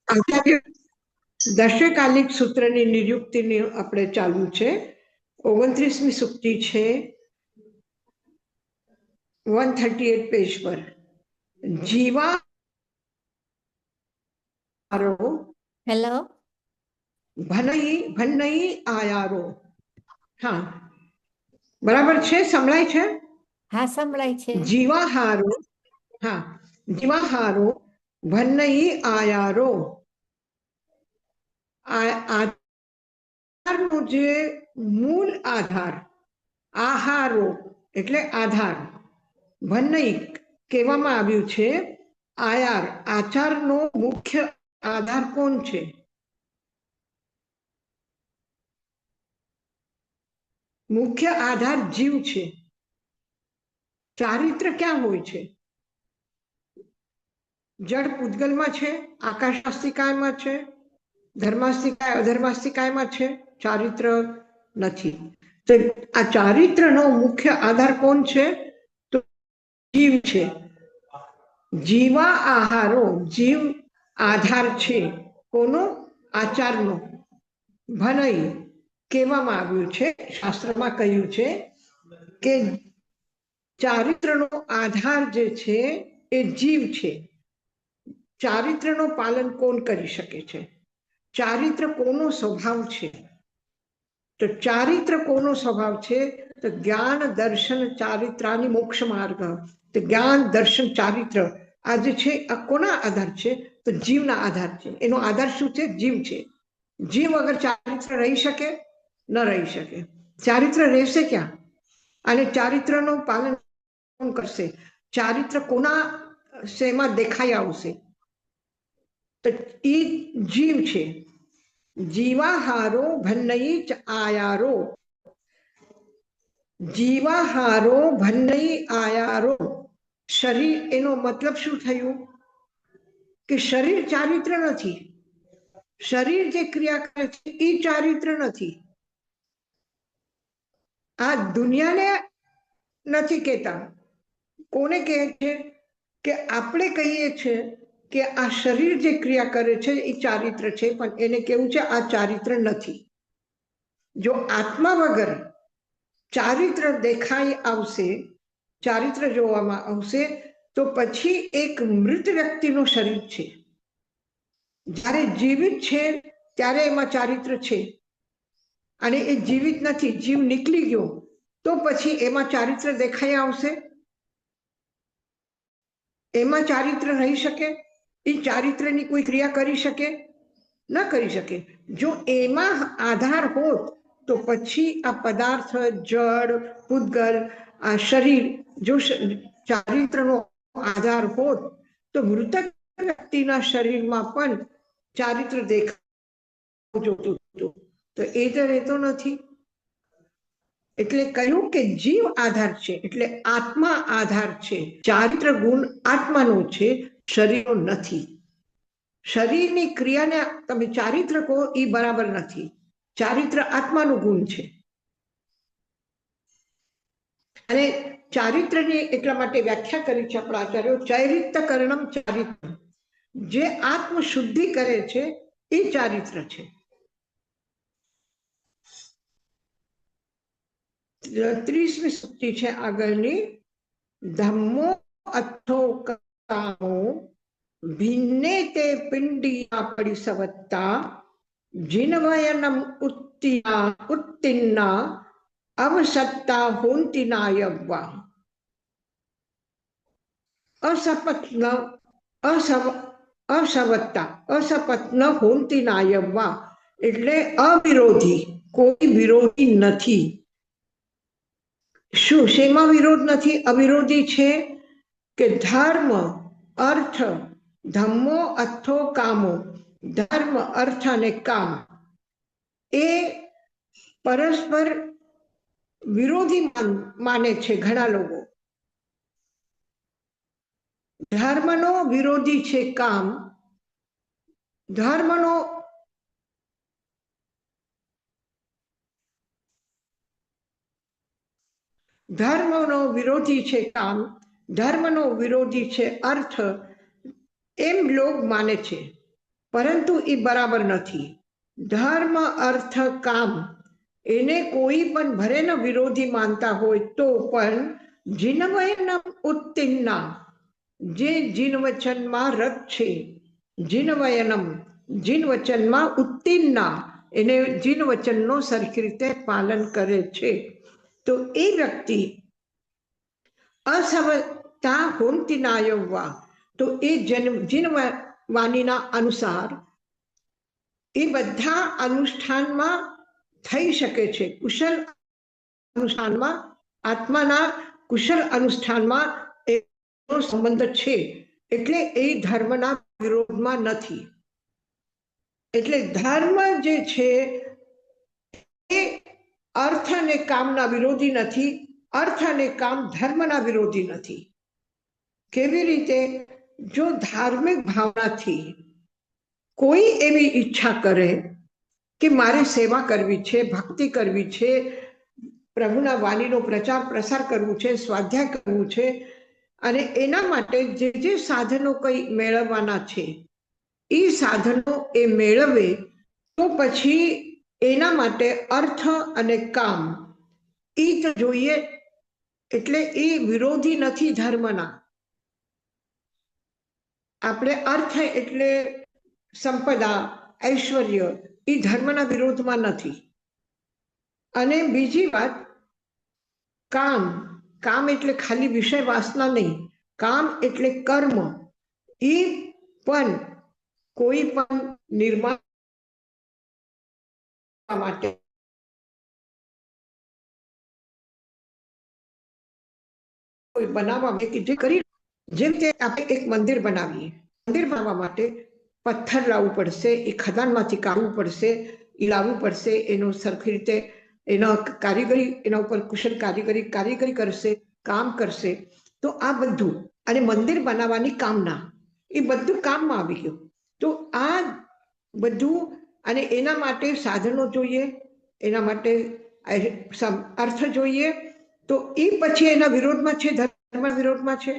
આચાર્ય દશકાલિક સૂત્રની નિયુક્તિની આપણે ચાલુ છે. 29મી સૂક્તિ છે 138 પેજ પર. જીવા હેલો ભનઈ આયારો. હા બરાબર છે, સંભળાય છે? હા સંભળાય છે. જીવાહારો, હા જીવાહારો ભનઈ આયારો. આધારનો જે મૂળ આધાર, આહારો એટલે આધાર, ભનઈ કહેવામાં આવ્યું છે. આયાર આચારનો મુખ્ય આધાર કોણ છે? મુખ્ય આધાર જીવ છે. ચારિત્ર ક્યાં હોય છે? જળ પૂતગલમાં છે, આકાશાસ્તિકાયમાં છે, ધર્માસ્તિકાય અધર્માસ્તિકાયમાં છે, ચારિત્ર નથી. તો આ ચારિત્રનો મુખ્ય આધાર કોણ છે? તો જીવ છે. જીવા આહારો, જીવ આધાર છે. કોનો? આચારનો. ભનઈ કહેવામાં આવ્યું છે, શાસ્ત્રમાં કહ્યું છે કે ચારિત્રનો આધાર જે છે એ જીવ છે. ચારિત્રનું પાલન કોણ કરી શકે છે? ચારિત્ર કોનો સ્વભાવ છે? તો ચારિત્ર કોનો સ્વભાવ છે? તો જ્ઞાન દર્શન ચારિત્રાની મોક્ષ માર્ગ. તો જ્ઞાન દર્શન ચારિત્ર આ જે છે આ કોના આધાર છે? તો જીવના આધાર છે. એનો આધાર શું છે? જીવ છે. જીવ વગર ચારિત્ર રહી શકે? ન રહી શકે. ચારિત્ર રહેશે ક્યાં? અને ચારિત્રનું પાલન કોણ કરશે? ચારિત્ર કોના શેમાં દેખાઈ આવશે? તો એ જીવ છે. જીવાહારો ભનઈ આયારો. જીવાહારો ભનઈ આયારો. શરીર, એનો મતલબ શું થયું? કે શરીર ચારિત્ર નથી. શરીર જે ક્રિયા કરે છે એ ચારિત્ર નથી. આ દુનિયાને નથી કહેતા. કોને કહે છે? કે આપણે કહીએ છીએ કે આ શરીર જે ક્રિયા કરે છે એ ચારિત્ર છે, પણ એને કેવું છે આ ચારિત્ર નથી. જો આત્મા વગર ચારિત્ર દેખાઈ આવશે, ચારિત્ર જોવામાં આવશે, તો પછી એક મૃત વ્યક્તિનું શરીર છે. જ્યારે જીવિત છે ત્યારે એમાં ચારિત્ર છે, અને એ જીવિત નથી, જીવ નીકળી ગયો, તો પછી એમાં ચારિત્ર દેખાઈ આવશે? એમાં ચારિત્ર રહી શકે? એ ચારિત્રની કોઈ ક્રિયા કરી શકે? ન કરી શકે. જો એમાં આધાર હોત તો પછી આ પદાર્થ, જળ, પૂતગલ, આ શરીર જો ચારિત્રનો આધાર હોત તો મૃતક વ્યક્તિના શરીરમાં પણ ચારિત્ર દેખાવું જોતું હતું. તો એ તો રહેતો નથી. એટલે કહ્યું કે જીવ આધાર છે, એટલે આત્મા આધાર છે. ચારિત્ર ગુણ આત્માનો છે, શરીરનો નથી. શરીરની ક્રિયાને તમે ચારિત્ર કહો એ બરાબર નથી. ચારિત્ર આત્માનું ગુણ છે. અને ચારિત્રની એટલા માટે વ્યાખ્યા કરી છે આપણા આચાર્યો, ચૈરિત્યકરણમ ચારિત્ર. જે આત્મ શુદ્ધિ કરે છે એ ચારિત્ર છે. 30મી સૂક્તિ છે આગળની. ધમ્મો અથો કામો ભિન્ને તે પિંડિયા પરિસવત્તા જીનવયનમ ઉત્તિન્ના અવસત્તા હોંતિનાયવ્વા. અસપત્ન અસવત્તા અસપત્ન હોંતિનાયવ્વા એટલે અવિરોધી, કોઈ વિરોધી નથી. શું શેમાં વિરોધ નથી? અવિરોધી છે કે ધર્મ, અર્થ, ધમ્મો અથો કામો, ધર્મ, અર્થ અને કામ એ પરસ્પર વિરોધી માને છે ઘણા લોકો. ધર્મનો વિરોધી છે કામ, ધર્મનો વિરોધી છે કામ, ધર્મનો વિરોધી છે અર્થ, એમ લોક માને છે. પરંતુ એ બરાબર નથી. ધર્મ અર્થ કામ એને કોઈ પણ ભરેનો વિરોધી માનતા હોય તો પણ જીનવયનમ ઉત્તીર્ણા, જે જીન વચનમાં રત છે, જીનવયનમ જીન વચનમાં ઉત્તીર્ણા એને જીન વચનનો સરખી રીતે પાલન કરે છે તો એ વ્યક્તિ અસવતા હોંતી નાયવવા, તો એ જીન વાણીના અનુસાર એ બધા અનુષ્ઠાનમાં થઈ શકે છે. કુશલ અનુષ્ઠાનમાં, આત્માના કુશલ અનુષ્ઠાનમાં એનો સંબંધ છે, એટલે એ ધર્મના વિરોધમાં નથી. એટલે ધર્મ જે છે એ અર્થ અને કામના વિરોધી નથી, અર્થ અને કામ ધર્મના વિરોધી નથી. કેવી રીતે? જો ધાર્મિક ભાવનાથી કોઈ એવી ઈચ્છા કરે કે મારે સેવા કરવી છે, ભક્તિ કરવી છે, પ્રભુના વાણીનો પ્રચાર પ્રસાર કરવું છે, સ્વાધ્યાય કરવું છે, અને એના માટે જે જે સાધનો કંઈ મેળવવાના છે એ સાધનો એ મેળવે તો પછી એના માટે અર્થ અને કામ એ તો જોઈએ. એટલે એ વિરોધી નથી ધર્મના. આપણે અર્થ એટલે સંપદા, ઐશ્વર્ય, એ ધર્મના વિરોધમાં નથી. અને બીજી વાત, કામ, કામ એટલે ખાલી વિષય વાસના નહીં, કામ એટલે કર્મ. એ પણ કોઈ પણ નિર્માણ માટે કોઈ બનાવવા માટે કે જે કરી, જેમ કે આપણે એક મંદિર બનાવીએ, મંદિર બનાવવા માટે પથ્થર લાવવું પડશે, એ ખદાનમાંથી કાઢવું પડશે, એ લાવવું પડશે, એનો સરખી રીતે એના કારીગરી, એના ઉપર કુશળ કારીગરી કરશે, કામ કરશે. તો આ બધું, અને મંદિર બનાવવાની કામના, એ બધું કામમાં આવી ગયું. તો આ બધું, અને એના માટે સાધનો જોઈએ, એના માટે અર્થ જોઈએ, તો એ પછી એના વિરોધમાં છે, ધર્મ વિરોધમાં છે.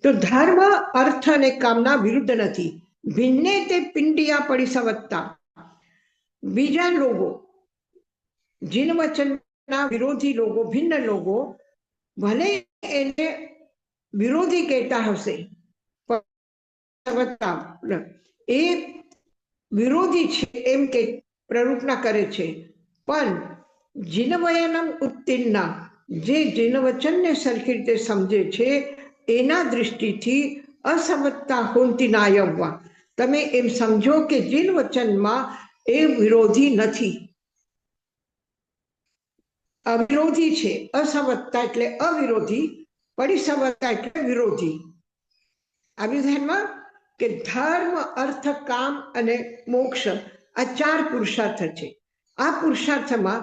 તો ધર્મ અર્થ અને કામના વિરુદ્ધ નથી. ભિન્ને તે પિંડિયા પરિસવત્તા. બીજા લોકો, જીન વચનના વિરોધી લોકો, ભિન્ન લોકો ભલે એને વિરોધી કહેતા હશે, એ વિરોધી છે એમ કે પ્રરૂપના કરે છે, પણ જીનવયનમ ઉત્તીર્ણા, જે જીન વચનને સરખી રીતે સમજે છે એના દૃષ્ટિથી અસમજતા હોંતી નાયવવા, તમે એમ સમજો કે જીન વચનમાં એ વિરોધી નથી, અવિરોધી છે. અસમજતા એટલે અવિરોધી, પરિસમજતા એટલે વિરોધી. આવી ધ્યાનમાં કે ધર્મ અર્થ કામ અને મોક્ષ આ 4 પુરુષાર્થ છે. આ પુરુષાર્થમાં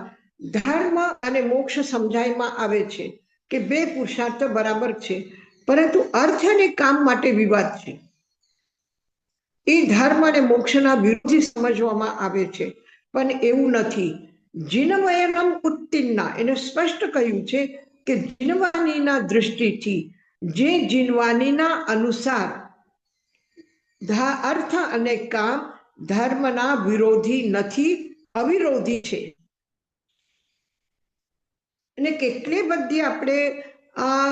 ધર્મ અને મોક્ષ સમજાયમાં આવે છે કે 2 પુરુષાર્થ બરાબર છે, પરંતુ અર્થ અને કામ માટે વિવાદ છે. એ ધર્મ અને મોક્ષના વિરોધી સમજવામાં આવે છે, પણ એવું નથી. જીનવયનમ ઉત્તીર્ણા, એને સ્પષ્ટ કહ્યું છે કે જીનવાણીના દૃષ્ટિથી, જે જીનવાણીના અનુસાર અર્થ અને કામ ધર્મના વિરોધી નથી, અવિરોધી છે. અને કેટલી બધી આપણે આ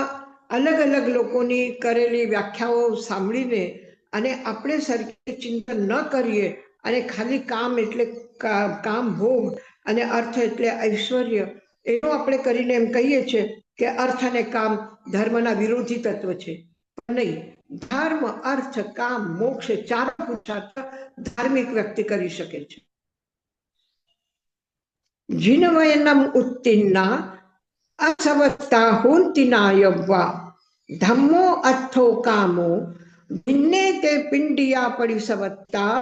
અલગ અલગ લોકોની કરેલી વ્યાખ્યાઓ સાંભળીને અને આપણે સરખી ચિંતન ન કરીએ, અને ખાલી કામ એટલે કામ ભોગ અને અર્થ એટલે ઐશ્વર્ય, એનો આપણે કરીને એમ કહીએ છીએ કે અર્થ અને કામ ધર્મના વિરોધી તત્વ છે. નહીં, ધર્મ અર્થ કામ મોક્ષ 4 પુરુષાર્થ ધાર્મિક વ્યક્તિ કરી શકે છે. જીનવયનમ ઉત્તીર્ણા અસવત્તા હોંતી નાયવવા, ધમ્મો અર્થો કામો ભિન્ને તે પિંડિયા પરિસવત્તા,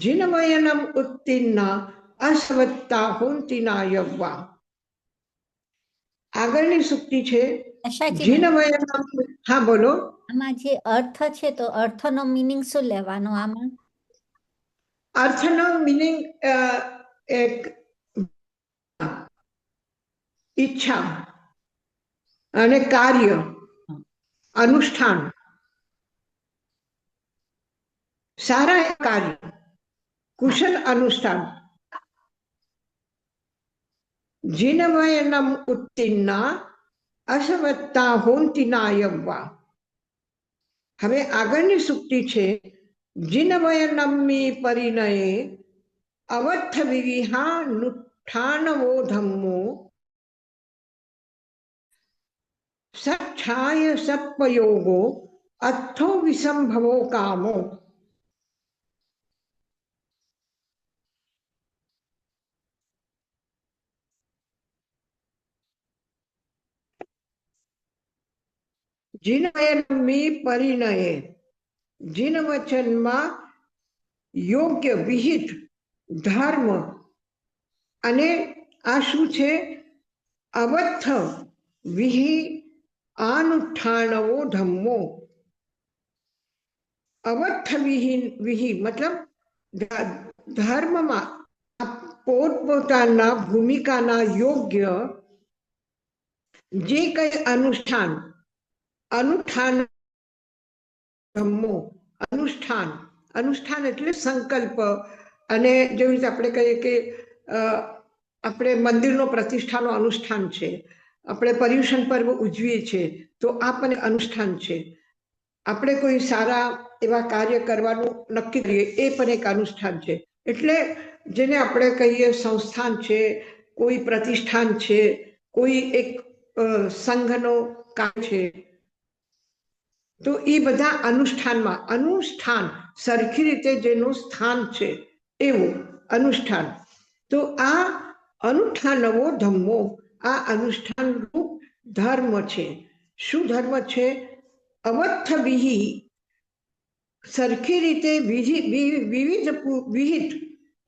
જીનવયનમ ઉત્તીર્ણા અસવત્તા હોંતી નાયવવા. આગળની સૂક્તિ છે જીનવયનમ. હા બોલો. આમાં જે અર્થ છે તો અર્થનો મીનિંગ શું લેવાનો આમાં? અર્થનો મીનિંગ એક ઈચ્છા અને કાર્ય, અનુષ્ઠાન. સારા કાર્ય, કુશલ અનુષ્ઠાન, જીનવયનમ ઉત્તીર્ણા અસવત્તા હોંતિના યવ્વા. હવે આગળની સૂક્તિ છે, જીનવયનમી પરિણયે અવત્થ વિવિહા નુઠ્ઠાનવો ધમ્મો સચ્છાય સપયોગો અથો વિસંભવો કામો. જીનવયનમી પરિણયે, જીન વચનમાં યોગ્ય વિહિત ધર્મ અને આ શું છે, અવત્થ વિહિ આનુઠ્ઠાણવો ધમ્મો. અવત્થ વિહિ મતલબ ધર્મમાં પોતપોતાના ભૂમિકાના યોગ્ય જે કઈ અનુષ્ઠાન, અનુષ્ઠાન ધમ્મો, અનુષ્ઠાન, અનુષ્ઠાન એટલે સંકલ્પ. અને જેવી રીતે આપણે કહીએ કે આપણે મંદિરનો પ્રતિષ્ઠાનો અનુષ્ઠાન છે, આપણે પર્યુષણ પર્વ ઉજવીએ છીએ તો આ પણ અનુષ્ઠાન છે. આપણે કોઈ સારા એવા કાર્ય કરવાનું નક્કી કરીએ એ પણ એક અનુષ્ઠાન છે. એટલે જેને આપણે કહીએ સંસ્થાન છે, કોઈ પ્રતિષ્ઠાન છે, કોઈ એક સંઘનો કામ છે, તો એ બધા અનુષ્ઠાનમાં, અનુષ્ઠાન સરખી રીતે જેનું સ્થાન છે એવું અનુષ્ઠાન. તો આ અનુષ્ઠાનવો ધમ્મો, આ અનુષ્ઠાન રૂપ ધર્મ છે. શું ધર્મ છે? અવત્થ વિહિ, સરખી રીતે વિહિત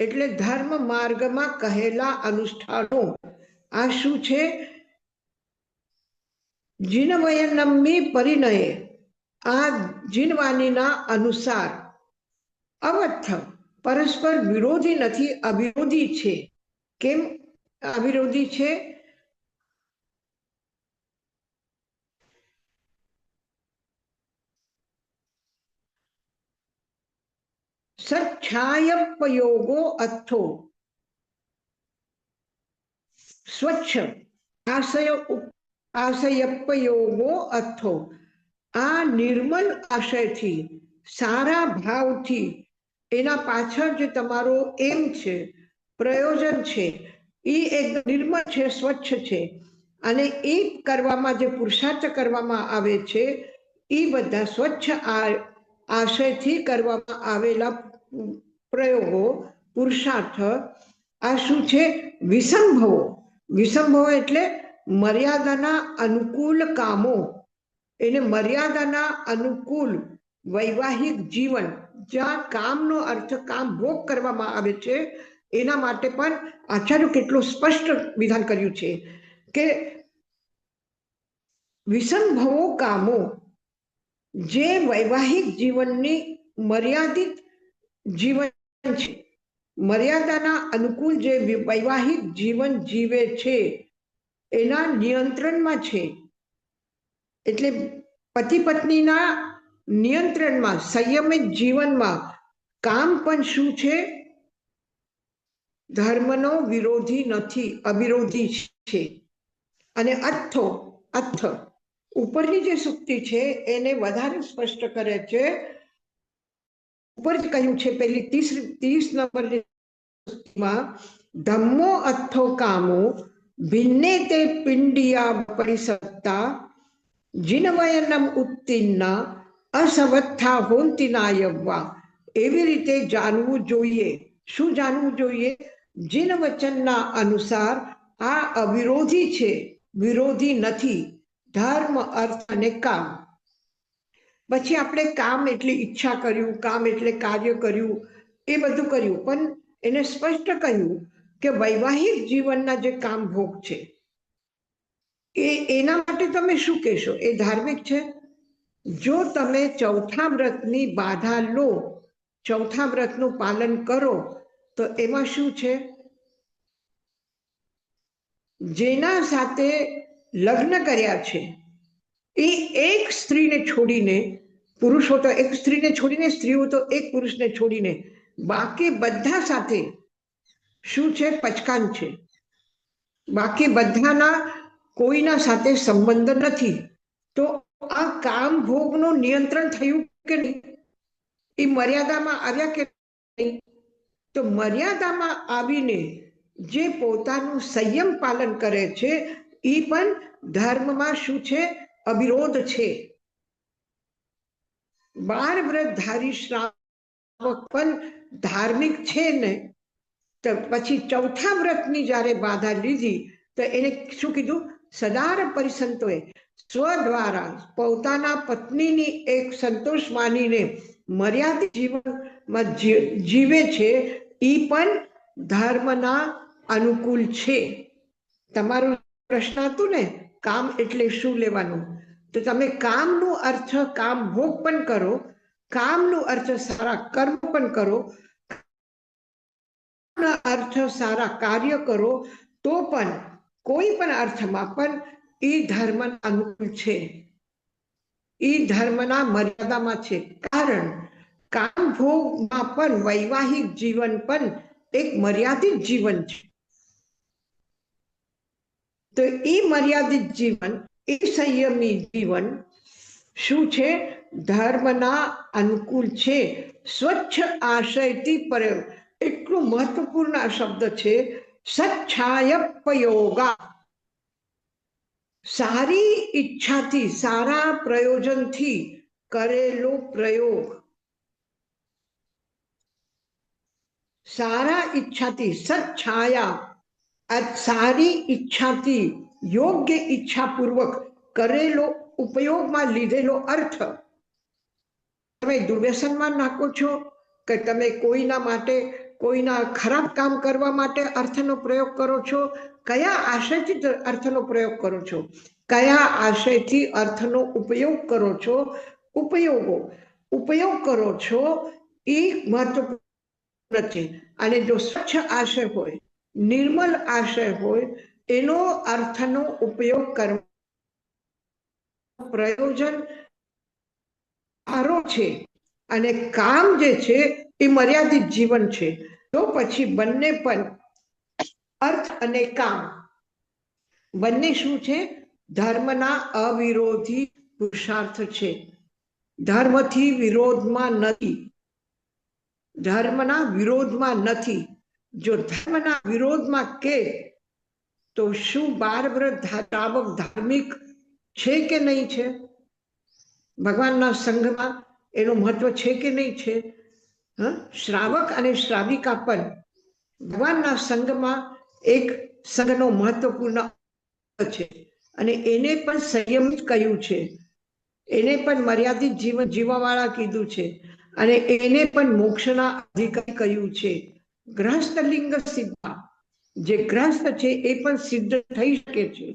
એટલે ધર્મ માર્ગમાં કહેલા અનુષ્ઠાનો. આ શું છે? જીનવયનમી પરિણયે, આ જીનવાણીના અનુસાર, અવત્થ પરસ્પર વિરોધી નથી, અવિરોધી છે. કેમ અવિરોધી છે? સચ્છાયપયોગો અથો, સ્વચ્છ આશયપયોગો અથો, આ નિર્મલ આશયથી, સારા ભાવથી, એના પાછળ જે તમારો એમ છે, પ્રયોજન છે, એ એકદમ નિર્મળ છે, સ્વચ્છ છે. અને એ કરવામાં જે પુરુષાર્થ કરવામાં આવે છે એ બધા સ્વચ્છ આશયથી કરવામાં આવેલા પ્રયોગો, પુરુષાર્થ, આ શું છે? વિસંભવો. વિસંભવો એટલે મર્યાદાના અનુકૂળ કામો. એને મર્યાદાના અનુકૂળ વૈવાહિક જીવન, જ્યાં કામનો અર્થ કામ ભોગ કરવામાં આવે છે, એના માટે પણ આચાર્ય કેટલું સ્પષ્ટ વિધાન કર્યું છે કે વિસંભવો કામો, જે વૈવાહિક જીવનની મર્યાદિત જીવન છે, મર્યાદાના અનુકૂળ જે વૈવાહિક જીવન જીવે છે એના નિયંત્રણમાં છે. એટલે પતિ પત્નીના નિયંત્રણમાં, સંયમિત જીવનમાં કામ પણ શું છે? ધર્મનો વિરોધી નથી, અવિરોધી છે. અને અથો, અથ ઉપરની જે સૂક્તિ છે એને વધારે સ્પષ્ટ કરે છે. ઉપર જ કહ્યું છે પેલી 30 નંબરની સૂક્તિમાં, ધમ્મો અથો કામો ભિન્ને તે પિંડિયા પરિસત્તા જીનવયનમ ઉત્તીર્ણા અસવત્થા હોંતિના યવ્વા. એવી રીતે જાણવું જોઈએ. શું જાણવું જોઈએ? જીન વચનના અનુસાર આ અવિરોધી છે, વિરોધી નથી. ધર્મ, અર્થ અને કામ. પછી આપણે કામ એટલે ઈચ્છા કર્યું, કામ એટલે કાર્ય કર્યું, એ બધું કર્યું, પણ એને સ્પષ્ટ કહ્યું કે વૈવાહિક જીવનના જે કામ ભોગ છે એના માટે તમે શું કહેશો? એ ધાર્મિક છે? જો તમે ચોથા વ્રતની બાધા લો, ચોથા વ્રતનું પાલન કરો, તો એમાં શું છે? જેના સાથે લગ્ન કર્યા છે એ એક સ્ત્રીને છોડીને પુરુષો તો એક સ્ત્રીને છોડીને, સ્ત્રીઓ તો એક પુરુષને છોડીને, બાકી બધા સાથે શું છે? પચકાન છે. બાકી બધાના કોઈના સાથે સંબંધ નથી. તો આ કામ ભોગનું નિયંત્રણ થયું કે નહીં? એ મર્યાદામાં આવ્યા કે નહીં? તો મર્યાદામાં આવીને જે પોતાનું સંયમ પાલન કરે છે એ પણ ધર્મમાં શું છે? અવિરોધ છે. 12 વ્રતધારી શ્રાવક પણ ધાર્મિક છે ને, તો પછી ચોથા વ્રતની જ્યારે બાધા લીધી તો એને શું કીધું? સદાર પરિસંતોએ સ્વ દ્વારા પોતાના પત્નીની એક સંતોષ માનીને મર્યાદિત જીવનમાં જીવે છે. એ પણ ધર્મના અનુકૂળ છે. તમારો પ્રશ્ન હતું ને, કામ એટલે શું લેવાનું? તો તમે કામનો અર્થ કામ ભોગ પણ કરો, કામનો અર્થ સારા કર્મ પણ કરો, અર્થ સારા કાર્ય કરો, તો પણ કોઈ પણ અર્થમાં પણ એ ધર્મના અનુકૂળ છે, એ ધર્મના મર્યાદામાં છે. કારણ કામ ભોગમાં પણ વૈવાહિક જીવન પણ એક મર્યાદિત જીવન છે. તો એ મર્યાદિત જીવન, એ સંયમી જીવન શું છે? ધર્મના અનુકૂળ છે. સ્વચ્છ આશયથી પ્રયોગ, એટલું મહત્વપૂર્ણ આ શબ્દ છે. સચ્છાયપયોગા, સારી ઈચ્છાથી, સારા પ્રયોજનથી કરેલો પ્રયોગ. સારા ઈચ્છાથી, સચ્છાયા, સારી ઈચ્છાથી, યોગ્ય ઈચ્છાપૂર્વક કરેલો, ઉપયોગમાં લીધેલો અર્થ. તમે દુર્વ્યસનમાં નાખો છો કે તમે કોઈના માટે, કોઈના ખરાબ કામ કરવા માટે અર્થનો પ્રયોગ કરો છો? કયા આશયથી અર્થનો પ્રયોગ કરો છો? કયા આશયથી અર્થનો ઉપયોગ કરો છો? ઉપયોગ કરો છો એ મહત્વપૂર્ણ છે. અને જો સ્વચ્છ આશય હોય, નિર્મલ આશય હોય, એનો અર્થનો ઉપયોગ કરવા પ્રયોજન સારો છે અને કામ જે છે એ મર્યાદિત જીવન છે, તો પછી બંને પણ અર્થ અને કામ બંને શું છે? ધર્મના અવિરોધી પુરુષાર્થ છે. ધર્મથી વિરોધમાં નથી, ધર્મના વિરોધમાં નથી. જો ધર્મના વિરોધમાં કે તો શું 12 વ્રત શ્રાવક ધાર્મિક છે કે નહીં છે? ભગવાનના સંઘમાં એનું મહત્વ છે કે નહીં છે? શ્રાવક અને શ્રાવિકા પણ ભગવાનના સંઘમાં એક સંઘનો મહત્વપૂર્ણ છે. અને એને પણ સંયમ કહ્યું છે, એને પણ મર્યાદિત જીવન જીવવાવાળા કીધું છે, અને એને પણ મોક્ષના અધિકારી કહ્યું છે. ગ્રહસ્થ લિંગ સિદ્ધા, જે ગ્રહસ્થ છે એ પણ સિદ્ધ થઈ શકે છે.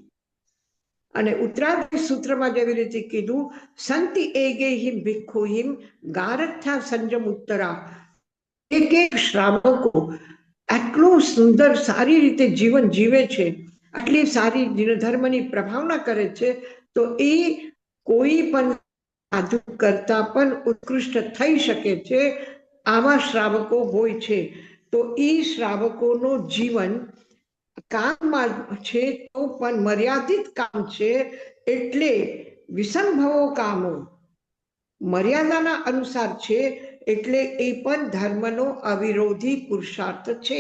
અને ઉત્તરાધિ સૂત્રમાં જેવી રીતે કીધું, સંતિ એગેહિમ ભિક્ષુહિમ ગારથ્યા સંજમ ઉત્તરા. એક શ્રાવકો આટલું સુંદર સારી રીતે જીવન જીવે છે, આટલી સારી ધર્મની પ્રભાવના કરે છે, તો એ કોઈ પણ સાધુ કરતા પણ ઉત્કૃષ્ટ થઈ શકે છે. આવા શ્રાવકો હોય છે. તો એ શ્રાવકોનું જીવન કામમાં છે તો પણ મર્યાદિત કામ છે, એટલે વિસંભવો કામો મર્યાદાના અનુસાર છે, એટલે એ પણ ધર્મનો અવિરોધી પુરુષાર્થ છે.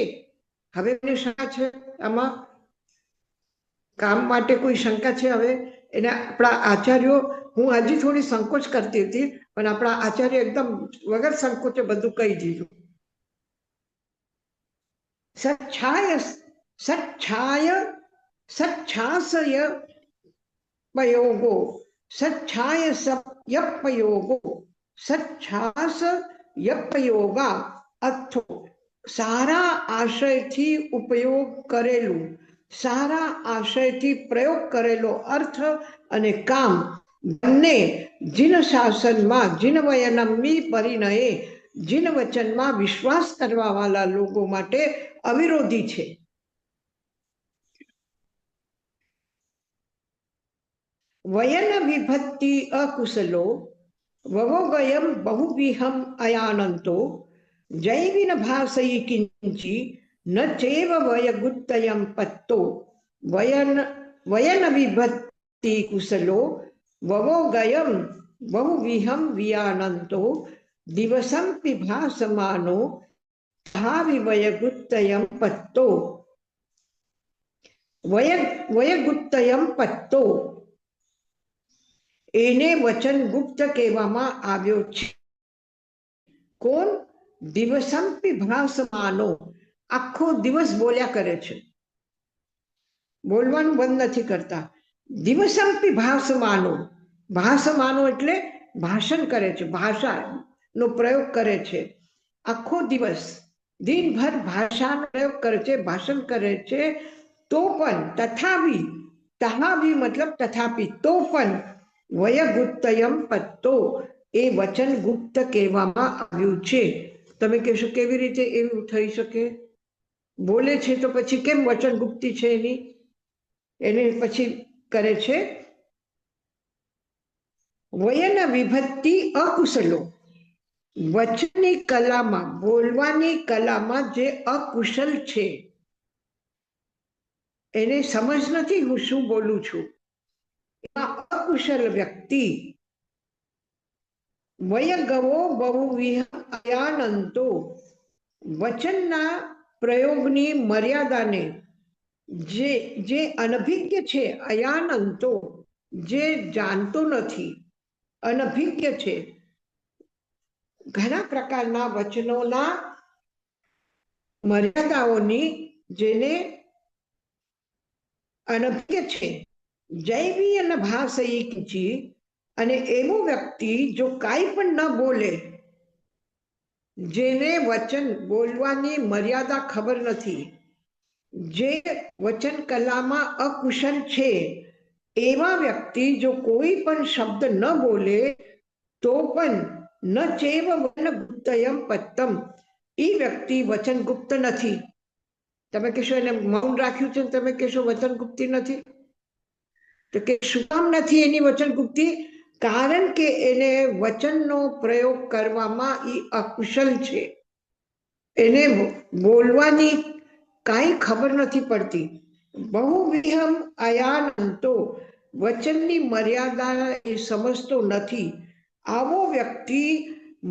હવે મને શંકા છે આમાં? કામ માટે કોઈ શંકા છે? હવે એને આપણા આચાર્યો, હું હજી થોડી સંકોચ કરતી હતી, પણ આપણા આચાર્ય એકદમ વગર સંકોચે બધું કહી દીધું. સચ્છાસય પયોગો, સચ્છાયપયોગો, સચ્છાસયપયોગા અથો સારા આશયથી ઉપયોગ કરેલું, સારા આશયથી પ્રયોગ કરેલો અર્થ અને કામ બંને જીન શાસનમાં, જીન વયનમી પરિણયે, જીન વચનમાં વિશ્વાસ કરવા વાળા લોકો માટે અવિરોધી છે. વયન વિભક્તિ અકુશલો વવોગયમ બહુવિહમ અયાનંતો જૈવિન ભાષયી કિંચી ન ચેવ વયગુત્તયમ પત્તો વયન વિભક્તિ કુશલો વવોગયમ બહુવિહમ વિયાનંતો દિવસમ વિભાસમાનો વયગુત્તયમ પત્તો વયગુત્તયમ પત્તો એને વચન ગુપ્ત કહેવામાં આવ્યો છે. કોણ? દિવસંપી ભાસમાનો, આખો દિવસ બોલ્યા કરે છે, બોલવાનું બંધ નથી કરતા. દિવસંપી ભાસમાનો, ભાસમાનો એટલે ભાષણ કરે છે, ભાષાનો પ્રયોગ કરે છે. આખો દિવસ દિનભર ભાષાનો પ્રયોગ કરે છે, ભાષણ કરે છે. તો પણ તથાપી, તહાભી મતલબ તથાપી, તો પણ વયગુત્તયમ પત્તો, એ વચન ગુપ્ત કહેવામાં આવ્યું છે. તમે કહેશો કેવી રીતે એવું થઈ શકે? બોલે છે તો પછી કેમ વચન ગુપ્તિ છે એની? એને પછી કરે છે વયન વિભક્તિ અકુશલો, વચનની કલામાં, બોલવાની કલામાં જે અકુશલ છે, એને સમજ નથી હું શું બોલું છું, એમાં અકુશલ વ્યક્તિ વયગવો બહુવિહ અયાનંતો, વચનના પ્રયોગની મર્યાદાને જે અનભિજ્ઞ છે, અયાનંતો જે જાણતો નથી, અનભિજ્ઞ છે. ઘણા પ્રકારના વચનોના મર્યાદાઓની જેને અનભિજ્ઞ છે, જૈવી અને ભાષયી કિંચી, અને એવો વ્યક્તિ જો કાંઈ પણ ન બોલે, જેને વચન બોલવાની મર્યાદા ખબર નથી, જે વચન કલામાં અકુશલ છે, એવા વ્યક્તિ જો કોઈ પણ શબ્દ ન બોલે તો પણ ન ચેવ વનગુપ્તયમ પત્તમ, એ વ્યક્તિ વચન ગુપ્ત નથી. તમે કહેશો એને મૌન રાખ્યું છે, તમે કહેશો વચન ગુપ્તિ નથી, તો કે શું કામ નથી એની વચન ગુપ્તિ? કારણ કે એને વચનનો પ્રયોગ કરવામાં એ અકુશલ છે, એને બોલવાની કાંઈ ખબર નથી પડતી. બહુવિહમ અયાનંતો, વચનની મર્યાદા એ સમજતો નથી. આવો વ્યક્તિ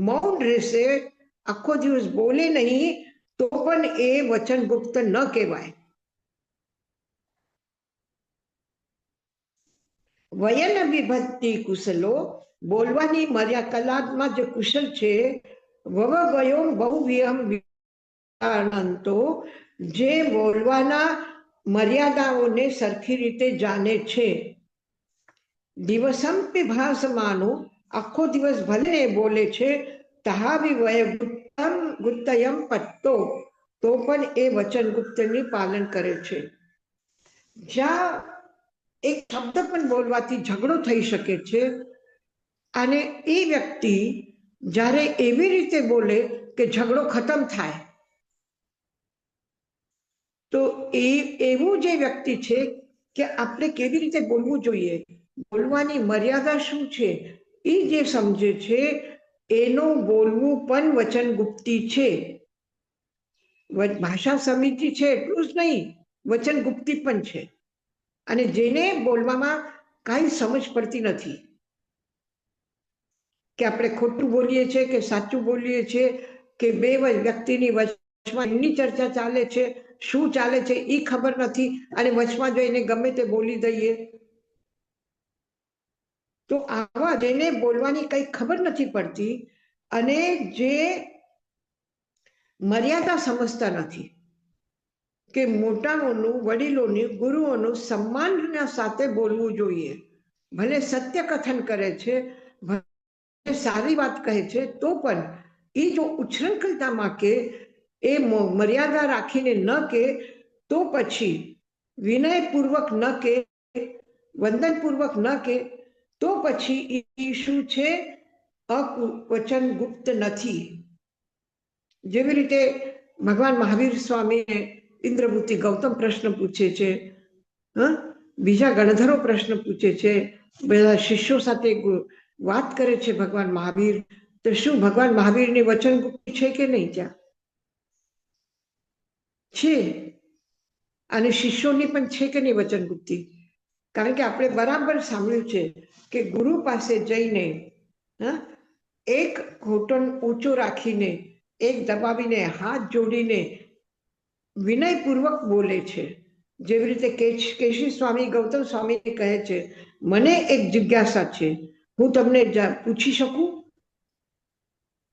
મૌન રહેશે, આખો દિવસ બોલે નહીં, તો પણ એ વચન ગુપ્ત ન કહેવાય. વયન વિભક્તિ કુશલો, બોલવાની મર્યાદા કલામાં જે કુશલ છે, વવગયો બહુવિહમ વિયાનંતો, જે બોલવાના મર્યાદાઓને સરખી રીતે જાણે છે. દિવસંપી ભાસમાનો, આખો દિવસ ભલે બોલે છે, તહાવી વયગુત્તયમ પત્તો, તો પણ એ વચન ગુપ્તની પાલન કરે છે. જ્યાં એક શબ્દ પણ બોલવાથી ઝઘડો થઈ શકે છે, અને એ વ્યક્તિ જ્યારે એવી રીતે બોલે કે ઝઘડો ખતમ થાય, તો એવું જે વ્યક્તિ છે કે આપણે કેવી રીતે બોલવું જોઈએ, બોલવાની મર્યાદા શું છે, એ જે સમજે છે, એનું બોલવું પણ વચન ગુપ્તિ છે. ભાષા સમિતિ છે એટલું જ નહીં, વચન ગુપ્તિ પણ છે. અને જેને બોલવામાં કાંઈ સમજ પડતી નથી, કે આપણે ખોટું બોલીએ છીએ કે સાચું બોલીએ છીએ, કે બે વ્યક્તિની વચમાં એમની ચર્ચા ચાલે છે, શું ચાલે છે એ ખબર નથી, અને વચમાં જઈને ગમે તે બોલી દઈએ, તો આવા જેને બોલવાની કંઈ ખબર નથી પડતી, અને જે મર્યાદા સમજતા નથી, કે મોટાઓનું, વડીલોની, ગુરુઓનું સન્માનના સાથે બોલવું જોઈએ. ભલે સત્ય કથન કરે છે, ભલે સારી વાત કહે છે, તો પણ એ જો ઉચ્છૃંખલતામાં કે એ મર્યાદા રાખીને ન કે, તો પછી વિનયપૂર્વક ન કે, વંદનપૂર્વક ન કે, તો પછી એ શું છે? વચન ગુપ્ત નથી. જેવી રીતે ભગવાન મહાવીર સ્વામીએ ઇન્દ્રબુદ્ધિ ગૌતમ પ્રશ્ન પૂછે છે, બીજા ગણધરો પ્રશ્ન પૂછે છે, બધા શિષ્યો સાથે વાત કરે છે ભગવાન મહાવીર, તો શું ભગવાન મહાવીરની વચન ગુપ્તિ છે કે નહીં? ત્યાં છે. અને શિષ્યોની પણ છે કે નહીં વચન ગુપ્તિ? કારણ કે આપણે બરાબર સાંભળ્યું છે કે ગુરુ પાસે જઈને એક ઘૂંટણ ઊંચો રાખીને, એક દબાવીને, હાથ જોડીને વિનયપૂર્વક બોલે છે. જેવી રીતે કેશી સ્વામી ગૌતમ સ્વામી કહે છે, મને એક જિજ્ઞાસા છે, હું તમને પૂછી શકું?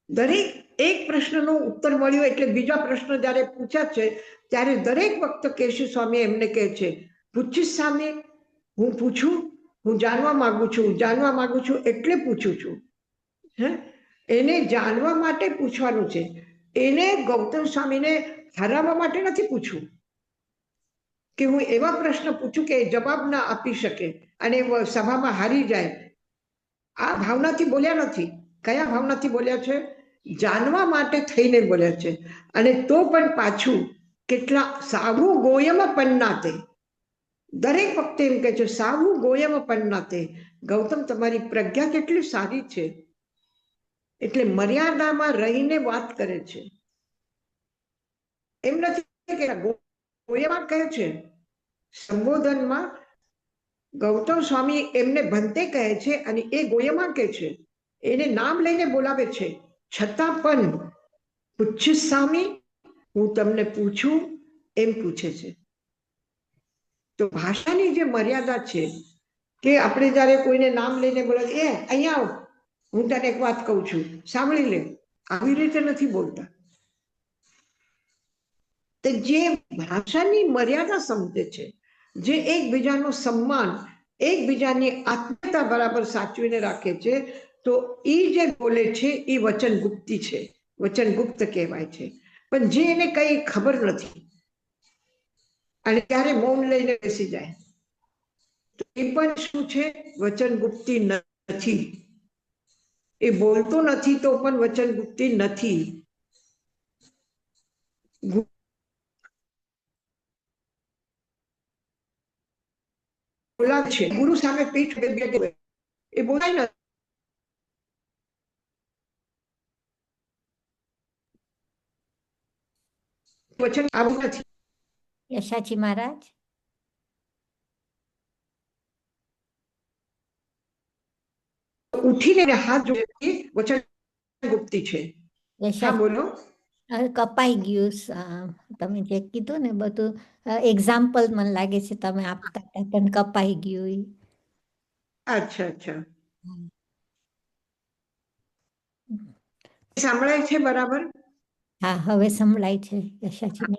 દરેક એક પ્રશ્નનો ઉત્તર મળ્યો એટલે બીજા પ્રશ્ન જ્યારે પૂછ્યા છે ત્યારે દરેક વખત કેશી સ્વામી એમને કહે છે, પૂછીશ સ્વામી, હું પૂછું, હું જાણવા માંગુ છું એટલે પૂછું છું. એને જાણવા માટે પૂછવાનું છે. એને ગૌતમ સ્વામીને હરાવવા માટે નથી પૂછવું કે હું એવા પ્રશ્ન પૂછું કે જવાબ ના આપી શકે અને સભામાં હારી જાય. આ ભાવનાથી બોલ્યા નથી. કયા ભાવનાથી બોલ્યા છે? જાણવા માટે થઈને બોલ્યા છે. અને તો પણ પાછું કેટલા સાવું ગોયમ પન્નાતે, દરેક વખતે એમ કહે છે સાવું ગોયમ પન્નાતે, ગૌતમ તમારી પ્રજ્ઞા કેટલી સારી છે. એટલે મર્યાદામાં રહીને વાત કરે છે. એમ નથી કે ગોયમાં કહે છે. સંબોધનમાં ગૌતમ સ્વામી એમને ભંતે કહે છે અને એ ગોયમાં કહે છે. એને નામ લઈને બોલાવે છે, છતાં પણ પૂછીશ સ્વામી, હું તમને પૂછું એમ પૂછે છે. તો ભાષાની જે મર્યાદા છે કે આપણે જયારે કોઈને નામ લઈને બોલાવીએ, એ અહીંયા આવ, હું તને એક વાત કહું છું, સાંભળી લે, આવી રીતે નથી બોલતા. તો જે ભાષાની મર્યાદા સમજે છે, જે એકબીજાનું સન્માન, એકબીજાની આત્મીયતા બરાબર સાચવીને રાખે છે, તો એ જે બોલે છે એ વચન ગુપ્તિ છે, વચન ગુપ્ત કહેવાય છે. પણ જે એને કઈ ખબર નથી અને ત્યારે મૌન લઈને બેસી જાય, તો એ પણ શું છે? વચન ગુપ્તિ નથી. એ બોલતો નથી તો પણ વચન ગુપ્તિ નથી. બોલાવે છે ગુરુ સામે પીઠ એ બોલાય નથી. વચન આવું નથી. યશાજી મહારાજ, ઉઠીને હાથ જોડે વચન ગુપ્તિ છે. હા યશાજી બોલો. કપાઈ ગયું. તમે જે કીધું ને બધું એક્ઝામ્પલ મને લાગે છે તમે આપતા હતા, પણ કપાઈ ગયું ઈ. અચ્છા અચ્છા, સાંભળાય છે બરાબર? હા, હવે સંભળાય છે યશાજી.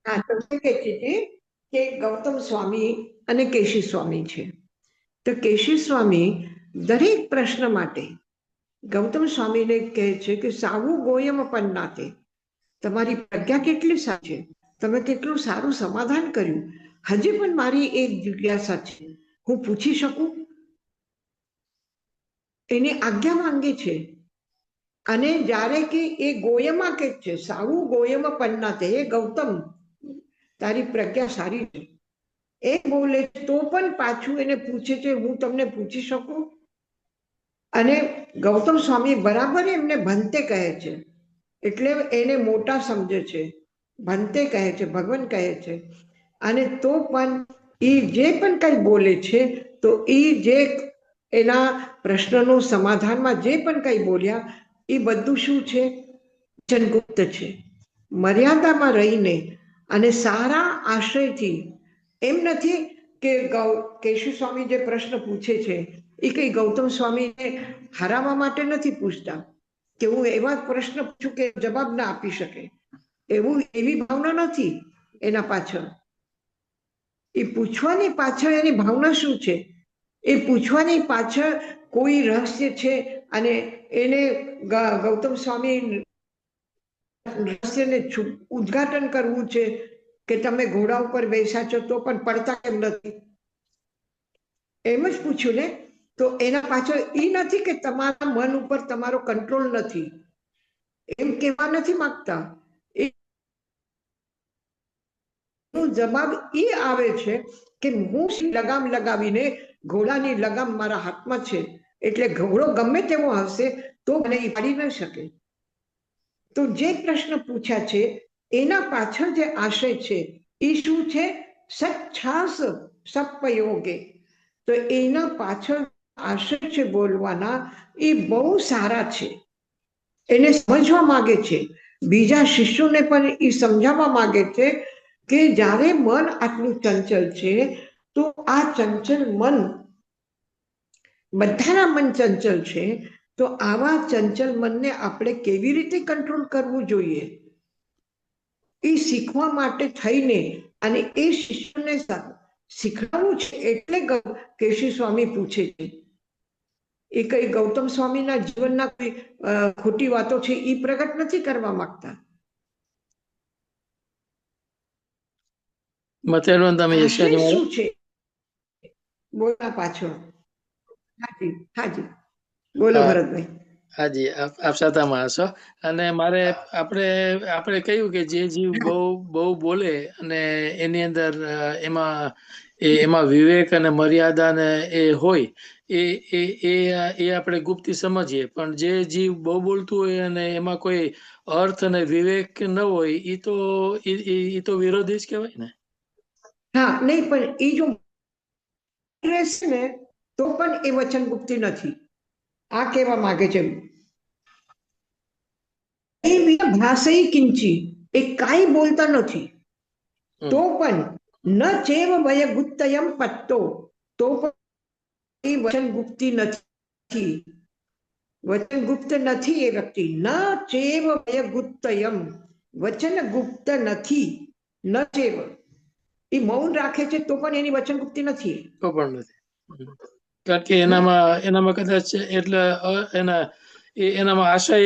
હા, તો શું કહેતી હતી કે ગૌતમ સ્વામી અને કેશી સ્વામી છે. તો કેશી સ્વામી દરેક પ્રશ્ન માટે ગૌતમ સ્વામીને કહે છે કે સાવું ગોયમ પન્નાતે, તમારી પ્રજ્ઞા કેટલી સારી છે, તમે કેટલું સારું સમાધાન કર્યું. હજી પણ મારી એક જિજ્ઞાસા છે, હું પૂછી શકું? એની આજ્ઞા માંગે છે. અને જ્યારે કે એ ગોયમાં કે છે, સાવું ગોયમ પન્નાતે, એ ગૌતમ તારી પ્રજ્ઞા સારી છે, એ બોલે તો પણ પાછું એને પૂછે છે, હું તમને પૂછી શકું? અને ગૌતમ સ્વામી બરાબર એમને ભંતે કહે છે, એટલે એને મોટા સમજે છે. ભંતે કહે છે, ભગવાન કહે છે. અને તો પણ એ જે પણ કઈ બોલે છે, તો એ જે એના પ્રશ્નનું સમાધાનમાં જે પણ કઈ બોલ્યા, એ બધું શું છે? વચનગુપ્ત છે. મર્યાદામાં રહીને અને સારા આશયથી. એમ નથી કે કેશુ સ્વામી જે પ્રશ્ન પૂછે છે એ કઈ ગૌતમ સ્વામીને હરાવવા માટે નથી પૂછતા કે હું એવા પ્રશ્ન પૂછું કે જવાબ ના આપી શકે, એવી ભાવના નથી એના પાછળ. એ પૂછવાની પાછળ એની ભાવના શું છે? એ પૂછવાની પાછળ કોઈ રહસ્ય છે અને એને ગૌતમ સ્વામી રહસ્યને ઉદ્ઘાટન કરવું છે કે તમે ઘોડા ઉપર બેસા છો તો પણ પડતા કેમ નથી, એમ જ પૂછ્યું ને. તો એના પાછળ એ નથી કે તમારા મન ઉપર તમારો કંટ્રોલ નથી, એમ કહેવા નથી માંગતા. જવાબ એ આવે છે કે હું લગામ લગાવીને, ઘોડાની લગામ મારા હાથમાં છે એટલે ઘોડો ગમે તેવો હશે તો મને એ પાડી ન શકે. તો જે પ્રશ્ન પૂછ્યા છે એના પાછળ જે આશય છે એ શું છે? સચ્છાસ સપયોગે. તો એના પાછળ આશય છે બોલવાના એ બહુ સારા છે. એને સમજવા માંગે છે, બીજા શિષ્યોને પણ એ સમજાવવા માંગે છે કે જ્યારે મન આટલું ચંચલ છે તો આ ચંચલ મન, બધાના મન ચંચલ છે, તો આવા ચંચલ મનને આપણે કેવી રીતે કંટ્રોલ કરવું જોઈએ એ શીખવા માટે થઈને અને એ શિષ્યને શીખવાડવું છે. એટલે કેશી સ્વામી પૂછે છે. એ કઈ ગૌતમ સ્વામીના જીવનના કોઈ ખોટી વાતો છે એ પ્રગટ નથી કરવા માંગતા. આશય શું છે બોલવા પાછળ? હાજી હાજી, બોલો ભરતભાઈ. હાજી, આપ સાતામાં હશો. અને મારે આપણે કહ્યું કે જે જીવ બહુ બોલે અને એની અંદર એમાં વિવેક અને મર્યાદા ને એ હોય, એ આપણે ગુપ્તી સમજીએ. પણ જે જીવ બહુ બોલતું હોય અને એમાં કોઈ અર્થ અને વિવેક ન હોય, એ તો વિરોધી જ કહેવાય ને. હા, નહીં, પણ એ જો રહેશે ને તો પણ એ વચન ગુપ્તિ નથી. આ કહેવા માંગે છે ભાષઈ કિંચી, એ કાંઈ બોલતા નથી તો પણ ન ચેવ વય ગુપ્તયમ પત્તો, તો પણ એ વચન ગુપ્તિ નથી. વચન ગુપ્ત નથી એ વ્યક્તિ. ન ચેવ વય ગુપ્તયમ, વચન ગુપ્ત નથી. ન ચેવ, એ મૌન રાખે છે તો પણ એની વચન ગુપ્તિ નથી. તો પણ નથી, કારણ કે એનામાં કદાચ એટલે એનામાં આશય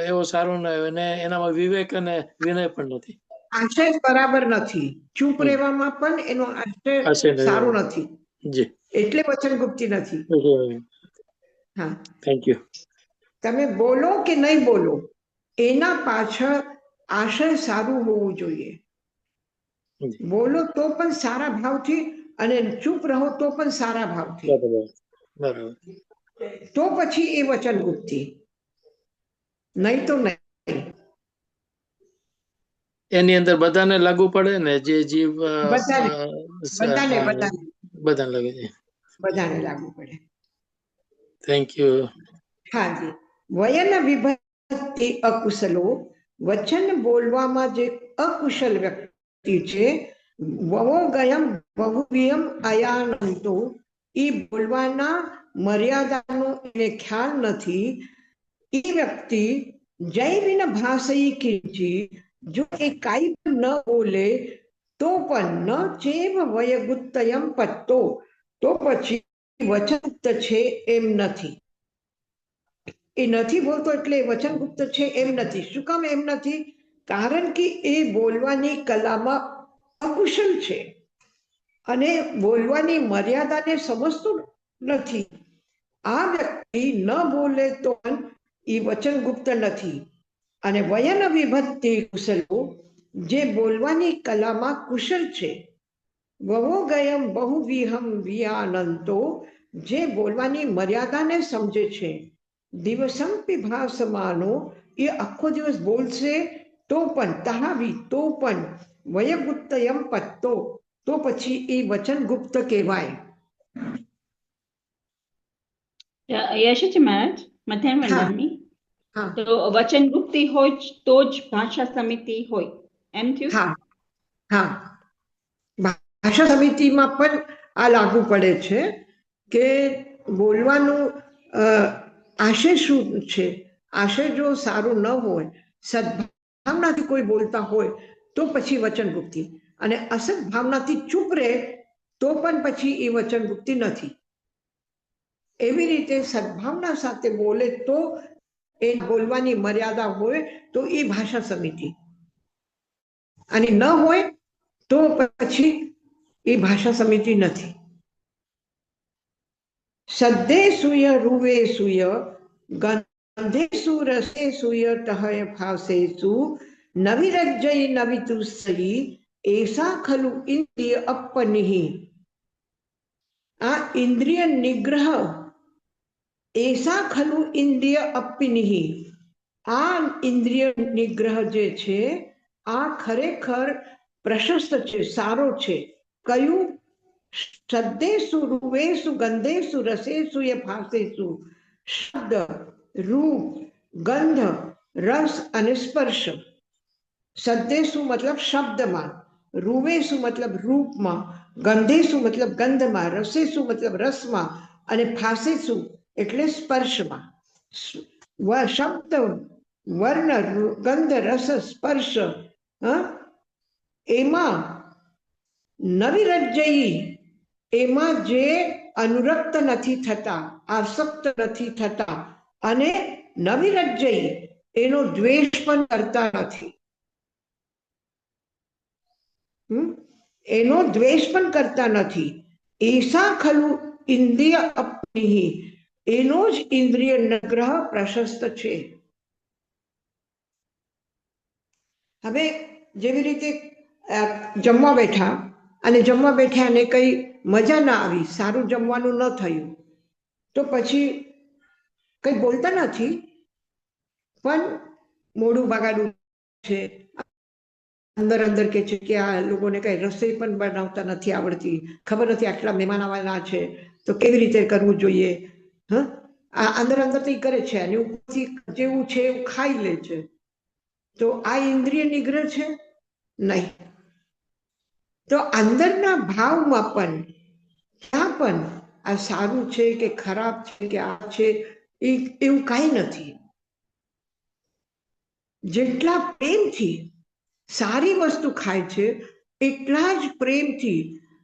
એવો સારો ન હોય અને એનામાં વિવેક અને વિનય પણ નથી. આશય બરાબર નથી. ચૂપ રહેવામાં પણ એનો આશય સારો નથી. જી, એટલે વચન ગુપ્તિ નથી. હા, થેન્ક યુ. તમે બોલો કે નહીં બોલો, એના પાછળ આશય સારું હોવું જોઈએ. બોલો તો પણ સારા ભાવથી અને ચૂપ રહો તો પણ સારા ભાવથી. બરાબર. તો પછી એ વચન ગુપ્તિ, નહીં તો નહીં. એની અંદર બધાને લાગુ પડે ને, જે જીવ બધાને લાગે છે. બધાને લાગુ પડે. Thank you. હાજી. વયન વિભક્તિ અકુશલો, વચન બોલવામાં જે અકુશલ વ્યક્તિ છે, વવોગયમ બહુવિયમ અયાનંતો, એ બોલવાના મર્યાદાનો એને ખ્યાલ નથી. એ વ્યક્તિ જૈવિન ભાષઈ કિંચી, જો એ કાંઈ પણ ન બોલે તો પણ ન ચેવ વયગુપ્તયમ પત્તો, તો પછી વચનગુપ્ત છે એમ નથી. એ નથી બોલતો એટલે વચનગુપ્ત છે એમ નથી. શું કામ એમ નથી? કારણ કે એ બોલવાની કલામાં અકુશલ છે અને બોલવાની મર્યાદાને સમજતો નથી. આ વ્યક્તિ ન બોલે તો એ વચનગુપ્ત નથી. અને વયન વિભક્તિ કુશલો, જે બોલવાની કલામાં કુશલ છે, વવોગયમ બહુવિહમ વિયાનંતો, જે બોલવાની મર્યાદાને સમજે છે, દિવસંપી ભાષમાનો, એ આખો દિવસ બોલશે તો પણ તહાવી, તો પણ વયગુપ્તયમ પત્તો, તો પછી એ વચનગુપ્ત કહેવાય. યશોજી મહારાજ, મધ્યાહન વંદનની. તો વચન ગુપ્તિ હોય તો જ ભાષા સમિતિ હોય, એમ થયું? હા હા, ભાષા સમિતિમાં પણ આ લાગુ પડે છે કે બોલવાનું આશય શું છે. આશય જો સારું ન હોય, સદભાવનાથી કોઈ બોલતા હોય તો પછી વચન ગુપ્તિ, અને અસદભાવનાથી ચૂપ રહે તો પણ પછી એ વચન ગુપ્તિ નથી. એવી રીતે સદભાવના સાથે બોલે તો એ બોલવાની મર્યાદા હોય તો એ ભાષા સમિતિ, અને ન હોય તો પછી એ ભાષા સમિતિ નથી. સદ્દે સુય રૂવે સુય, ગંધેસુ રસેસુ ટહય ફાસેસુ, નવિરજ્જય નવિતુ સહી, એસા ખલુ ઇન્દ્રિય અપનિહિ. આ ઇન્દ્રિય નિગ્રહ એસા ખલુ ઇન્દ્રિય અપ્પિનિહિ, આ ઇન્દ્રિય નિગ્રહ જે છે આ ખરેખર પ્રશસ્ત છે, સારો છે. કયું? શબ્દેષુ રૂપેષુ ગંધેષુ રસેષુ ભાસેષુ. શબ્દ, રૂપ, ગંધ, રસ અને સ્પર્શ. શબ્દેષુ મતલબ શબ્દમાં, રૂપેષુ મતલબ રૂપમાં, ગંધેષુ મતલબ ગંધમાં, રસેષુ મતલબ રસમાં અને ભાસેષુ એટલે સ્પર્શમાં. શબ્દ, વર્ણ, ગંધ, રસ, સ્પર્શ એમાં નવિરજ્જયી, એમાં જે અનુરક્ત નથી થતા, આસક્ત નથી થતા, અને નવિરજ્જયી એનો દ્વેષ પણ કરતા નથી. એનો દ્વેષ પણ કરતા નથી. એસા ખલુ ઇન્દ્રિય અપ્નિહિ, એનો જ ઇન્દ્રિય નિગ્રહ પ્રશસ્ત છે. હવે જેવી રીતે જમવા બેઠા અને જમવા બેઠા અને કઈ મજા ના આવી, સારું જમવાનું ન થયું, તો પછી કઈ બોલતા નથી, પણ મોઢું બગાડવું છે, અંદર અંદર કે છે કે આ લોકોને કઈ રસોઈ પણ બનાવતા નથી આવડતી, ખબર નથી આટલા મહેમાન આવવાના છે તો કેવી રીતે કરવું જોઈએ. આ અંદર અંદર તો કરે છે અને ઉપરથી જેવું છે એવું ખાઈ લે છે. તો આ ઇન્દ્રિય નિગ્રહ છે નહીં. તો અંદરના ભાવમાં પણ ક્યાં પણ આ સારું છે કે ખરાબ છે કે આ છે એવું કાંઈ નથી. જેટલા પ્રેમથી સારી વસ્તુ ખાય છે એટલા જ પ્રેમથી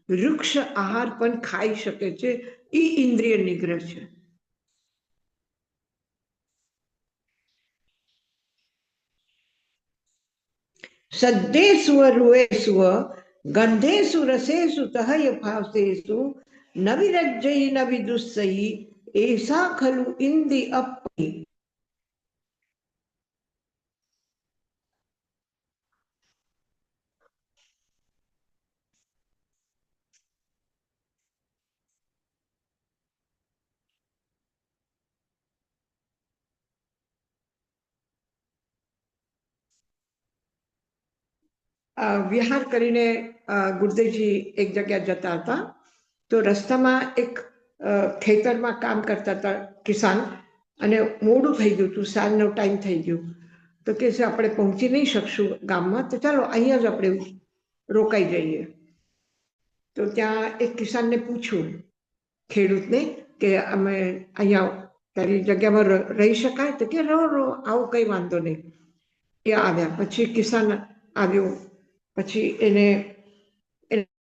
વૃક્ષ આહાર પણ ખાઈ શકે છે. એ ઇન્દ્રિય નિગ્રહ છે. સદ્દેષુ રૂએષુ ગંધેષુ રસેષુ તહય ભાસેષુ નવિરજ્જયી નવિદુસ્સયી એસા ખલુ ઇન્દ્રિ અપ્પિ. વિહાર કરીને ગુરુદેવજી એક જગ્યા જતા હતા, તો રસ્તામાં એક ખેતરમાં કામ કરતા હતા કિસાન, અને મોડું થઈ ગયું હતું, સાંજનો ટાઈમ થઈ ગયો, તો કે છે આપણે પહોંચી નહીં શકશું ગામમાં, તો ચાલો અહીંયા જ આપણે રોકાઈ જઈએ. તો ત્યાં એક કિસાનને પૂછ્યું, ખેડૂતને, કે અમે અહીંયા તારી જગ્યામાં રહી શકાય? તો કે રહો આવું કંઈ વાંધો નહીં. એ આવ્યા પછી કિસાન આવ્યો, પછી એને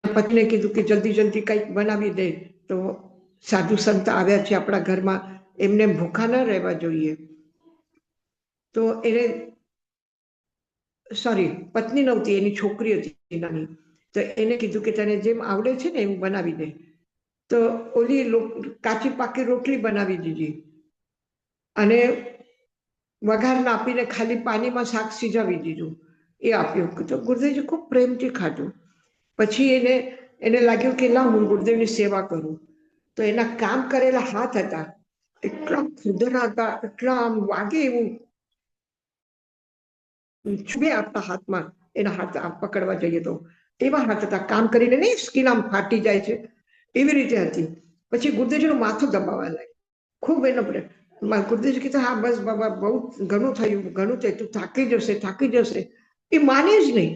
પત્નીને કીધું કે જલ્દી જલ્દી કંઈક બનાવી દે, તો સાધુ સંત આવ્યા છે આપણા ઘરમાં, એમને ભૂખા ન રહેવા જોઈએ. તો એને પત્ની નહોતી, એની છોકરી હતી નાની, તો એને કીધું કે તને જેમ આવડે છે ને એવું બનાવી દે. તો ઓલી કાચી પાકી રોટલી બનાવી દીધી અને વઘાર આપીને ખાલી પાણીમાં શાક સિજાવી દીધું, એ આપ્યું. તો ગુરુદેવજી ખૂબ પ્રેમથી ખાધું. પછી એને લાગ્યું કે લાવ હું ગુરુદેવની સેવા કરું. તો એના કામ કરેલા હાથ હતા, એટલા ખુદરા હતા, એટલા આમ વાગે એવું છુબે આપતા હાથમાં, એના હાથ પકડવા જઈએ તો એવા હાથ હતા, કામ કરીને નહીં સ્કીન આમ ફાટી જાય છે એવી રીતે હતી. પછી ગુરુદેવજીનું માથું દબાવવા લાગ્યું, ખૂબ એનો પ્રેમ. ગુરુદેવજી કીધું હા બસ બાબા, બહુ ઘણું થયું, ઘણું થયું, તું થાકી જશે. એ માને જ નહીં,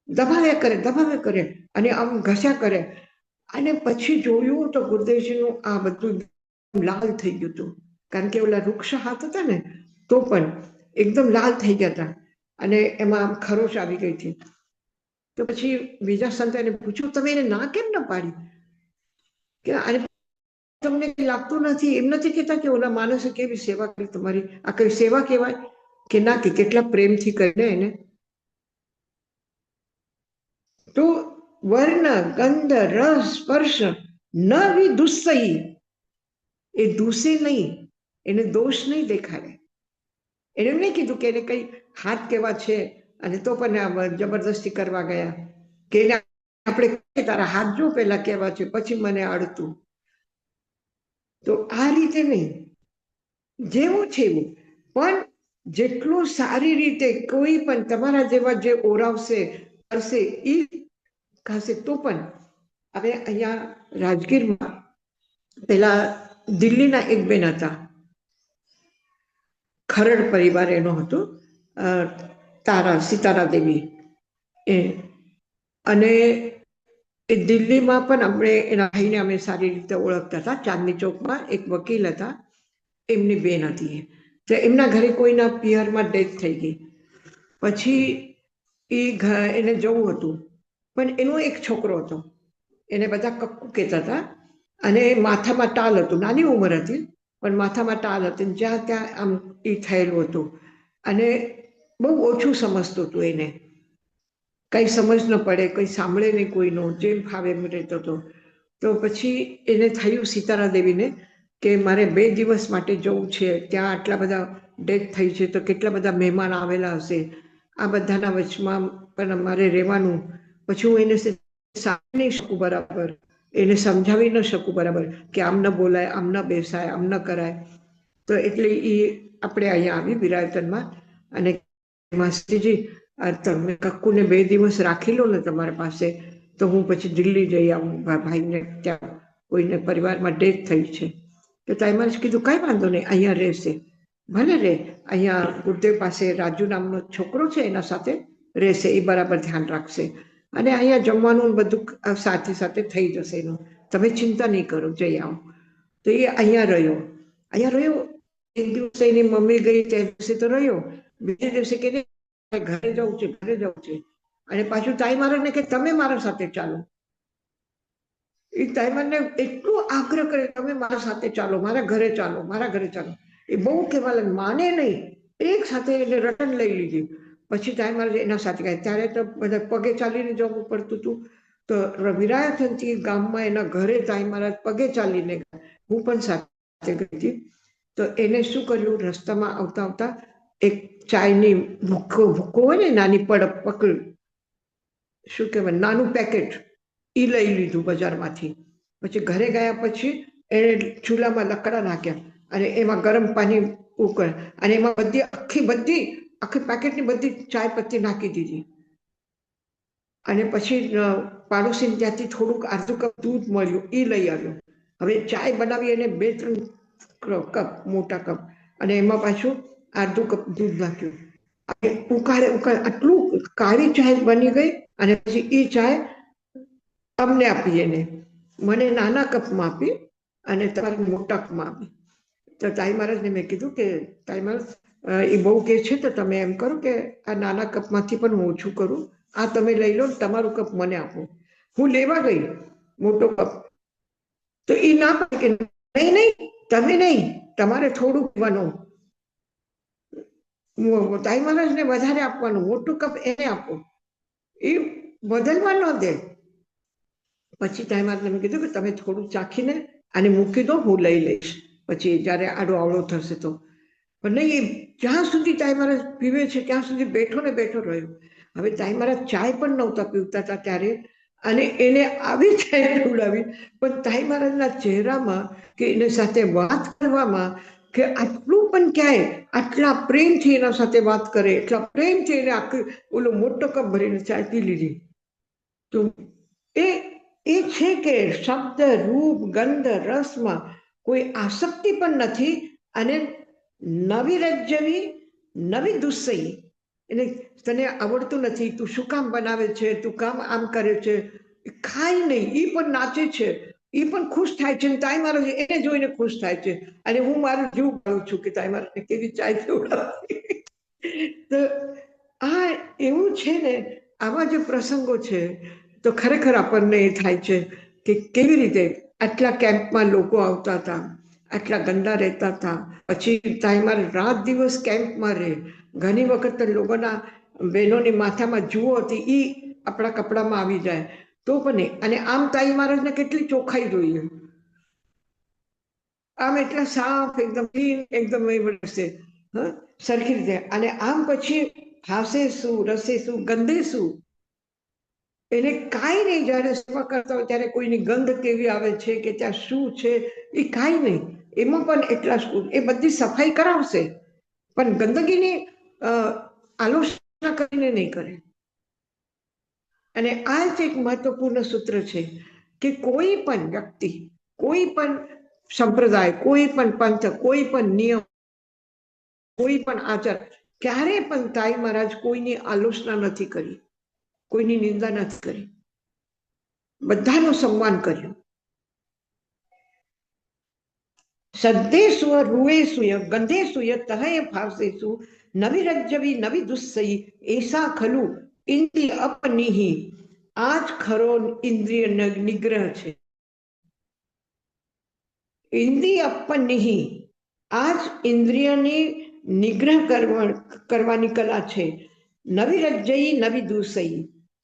દબાવ્યા કરે અને આમ ઘસ્યા કરે. અને પછી જોયું તો ગુરુદેવજીનું આ બધું લાલ થઈ ગયું હતું, કારણ કે ઓલા વૃક્ષ હાથ હતા ને તો પણ એકદમ લાલ થઈ ગયા હતા અને એમાં આમ ખરોશ આવી ગઈ હતી. તો પછી બીજા સંતો એને પૂછ્યું, તમે એને ના કેમ ન પાડી? કે આને તમને લાગતું નથી? એમ નથી કહેતા કે ઓલા માણસે કેવી સેવા કરી તમારી, આ કઈ સેવા કહેવાય? કે ના, કે કેટલા પ્રેમથી કરીને એને. તો વર્ણ, ગંધ, રસ, સ્પર્શ ન વિદુસ્સયી, એ દૂષે નહીં, એને દોષ નહીં દેખાડે. એને નહીં કીધું કે એને કઈ હાથ કેવા છે અને તો પણ જબરદસ્તી કરવા ગયા, કે એને આપણે તારા હાથ જો પેલા કેવા છે પછી મને અડતું. તો આ રીતે નહીં, જેવું છે એવું, પણ જેટલું સારી રીતે કોઈ પણ તમારા જેવા જે ઓરાવશે કરશે એ ખાશે તો પણ. હવે અહીંયા રાજગીરમાં પેલા દિલ્હીના એક બેન હતા, ખરડ પરિવાર એનો હતો, સીતારા દેવી એ, અને એ દિલ્હીમાં પણ આપણે એના ભાઈને અમે સારી રીતે ઓળખતા હતા. ચાંદની ચોકમાં એક વકીલ હતા, એમની બેન હતી. તો એમના ઘરે કોઈના પિયરમાં ડેથ થઈ ગઈ, પછી એને જવું હતું, પણ એનો એક છોકરો હતો, એને બધા કક્કુ કહેતા હતા, અને માથામાં ટાલ હતું, નાની ઉંમર હતી પણ માથામાં ટાલ હતી, જ્યાં ત્યાં આમ એ થયેલું હતું, અને બહુ ઓછું સમજતું હતું એને, કંઈ સમજ ન પડે, કંઈ સાંભળે નહીં કોઈનું, જેમ ફાવે એમ રહેતો હતો. તો પછી એને થયું સીતારા દેવીને કે મારે 2 દિવસ માટે જવું છે, ત્યાં આટલા બધા ડેથ થઈ છે, તો કેટલા બધા મહેમાન આવેલા હશે, આ બધાના વચમાં પણ મારે રહેવાનું. પછી હું એને સાંભળી નહીં શકું બરાબર, એને સમજાવી ન શકું બરાબર કે આમ ન બોલાય, આમ ન બેસાય, આમ ન કરાય. તો એટલે એ આપણે અહીંયા આવી વિરાયતનમાં, અને માસીજી તમે કક્કુને 2 દિવસ રાખી લો ને તમારા પાસે, તો હું પછી દિલ્હી જઈ આવું, ભાઈને ત્યાં કોઈને પરિવારમાં ડેથ થઈ છે. તો તાઈમારે કીધું કાંઈ વાંધો નહીં, અહીંયા રહેશે, ભલે રહે, અહીંયા ગુરુદેવ પાસે રાજુ નામનો છોકરો છે, એના સાથે રહેશે, એ બરાબર ધ્યાન રાખશે, અને અહીંયા જમવાનું બધું સાથે સાથે થઈ જશે એનું, તમે ચિંતા નહીં કરો, જઈ આવો. તો એ અહીંયા રહ્યો. એક દિવસે એની મમ્મી ગઈ, તે દિવસે તો રહ્યો, બીજે દિવસે કે ઘરે જવું છે, અને પાછું તાઈમારને કે તમે મારા સાથે ચાલો. એ તાઈમારને એટલું આગ્રહ કરે, તમે મારા સાથે ચાલો, મારા ઘરે ચાલો. એ બહુ કહેવા લાગે, માને નહીં, એક સાથે એને રટન લઈ લીધી. પછી તાઈમાર એના સાથે ગયા, ત્યારે તો બધા પગે ચાલીને જવું પડતું હતું. તો વિરાયતનથી ગામમાં એના ઘરે તાઈમારા પગે ચાલીને ગયા, હું પણ સાથે ગઈ હતી. તો એને શું કર્યું, રસ્તામાં આવતા એક ચાયની ભૂકો હોય ને, નાની પકડ, શું કહેવાય, નાનું પેકેટ, એ લઈ લીધું બજારમાંથી. પછી ઘરે ગયા પછી એને ચૂલામાં લકડા નાખ્યા, અને એમાં ગરમ પાણી ઉકળ, અને એમાં આખી પેકેટની બધી ચાય પત્તી નાખી દીધી. અને પછી પાડોશી ત્યાંથી થોડુંક અડધું કપ દૂધ મળ્યું, એ લઈ આવ્યો. હવે ચાય બનાવી, એને 2-3 કપ, મોટા કપ, અને એમાં પાછું અડધું કપ દૂધ નાખ્યું, ઉકાળે આટલું કાળી ચાય બની ગઈ. અને પછી એ ચાય અમને આપી, એને મને નાના કપમાં આપી, અને તમારે મોટા કપમાં આપી. તો તાઈ મહારાજને મેં કીધું કે તાઈ મહારાજ, એ બહુ કે છે, તો તમે એમ કરો કે આ નાના કપમાંથી પણ હું ઓછું કરું, આ તમે લઈ લો, તમારું કપ મને આપો. હું લેવા ગઈ મોટો કપ, તો એ ના પાડે કે નહીં, તમે નહીં, તમારે થોડું પીવાનું, તાઈ મહારાજને વધારે આપવાનું, મોટું કપ એને આપો, એ બદલવા ન દે. પછી તાઈ મહારાજને મેં કીધું કે તમે થોડું ચાખીને આને મૂકી દો, હું લઈ લઈશ પછી જ્યારે આડો આવડો થશે તો. પણ નહીં, એ જ્યાં સુધી તાઈ મહારાજ પીવે છે ત્યાં સુધી બેઠો ને બેઠો રહ્યો. હવે તાઈ મહારાજ ચાય પણ નહોતા પીવતા હતા ત્યારે, અને એને આવી ચાય પીવડાવી, પણ તાઈ મહારાજના ચહેરામાં કે એની સાથે વાત કરવામાં, કે આટલું પણ ક્યાંય આટલા પ્રેમથી એના સાથે વાત કરે, એટલા પ્રેમથી એને આખી ઓલો મોટો કપ ભરીને ચાય પી લીધી. તો એ છે કે શબ્દ, રૂપ, ગંધ, રસમાં કોઈ આસક્તિ પણ નથી, અને નવી રજ્જવી, નવી દુસ્સઈ. એટલે તને આવડતું નથી, તું શું કામ બનાવે છે, તું કામ આમ કરે છે, ખાય નહીં, એ પણ નાચે છે, એ પણ ખુશ થાય છે, તાઈ મહારાજ એને જોઈને ખુશ થાય છે, અને હું મારું જીવ પાડું છું કે તાઈ મહારાજને કેવી ચાય પીવડાવવી. તો આ એવું છે ને, આવા જે પ્રસંગો છે, તો ખરેખર આપણને એ થાય છે કે કેવી રીતે આટલા કેમ્પમાં લોકો આવતા હતા, આટલા ગંદા રહેતા હતા, પછી તાઈમાર રાત દિવસ કેમ્પમાં રહે. ઘણી વખત લોકોના બહેનોની માથામાં જુઓ હતી, એ આપણા કપડામાં આવી જાય તો પણ. અને આમ તાઈ મહારાજને કેટલી ચોખ્ખાઈ જોઈએ, આમ એટલા સાફ, એકદમ ક્લીન, એકદમ સરખી રીતે. અને આમ પછી હાસે શું, રસે શું, ગંધે શું, એને કાંઈ નહીં. જ્યારે સેવા કરતા હોય ત્યારે કોઈની ગંધ કેવી આવે છે, કે ત્યાં શું છે, એ કાંઈ નહીં. એમાં પણ એટલા સ્કૂલ, એ બધી સફાઈ કરાવશે પણ ગંદકીની આલોચના કરીને નહીં કરે. અને આ જ એક મહત્વપૂર્ણ સૂત્ર છે કે કોઈ પણ વ્યક્તિ, કોઈ પણ સંપ્રદાય, કોઈ પણ પંથ, કોઈ પણ નિયમ, કોઈ પણ આચાર ક્યારે પણ તાઈ મહારાજ કોઈની આલોચના નથી કરી, કોઈની નિંદા નથી કરી, બધાનું સન્માન કર્યું. સદ્દેસુય રૂએસુય ગંધેસુય તહય ભાવસેસુ નવિરજ્જવી નવી દુસ્સઈ એસા ખલુ ઇન્દ્રિય અપનિહિ. આ જ ખરો ઇન્દ્રિય નિગ્રહ છે. ઇન્દ્રિય અપનિહિ, આ જ ઇન્દ્રિયની નિગ્રહ કરવાની કલા છે. નવિરજ્જઈ નવી દુસ્સઈ,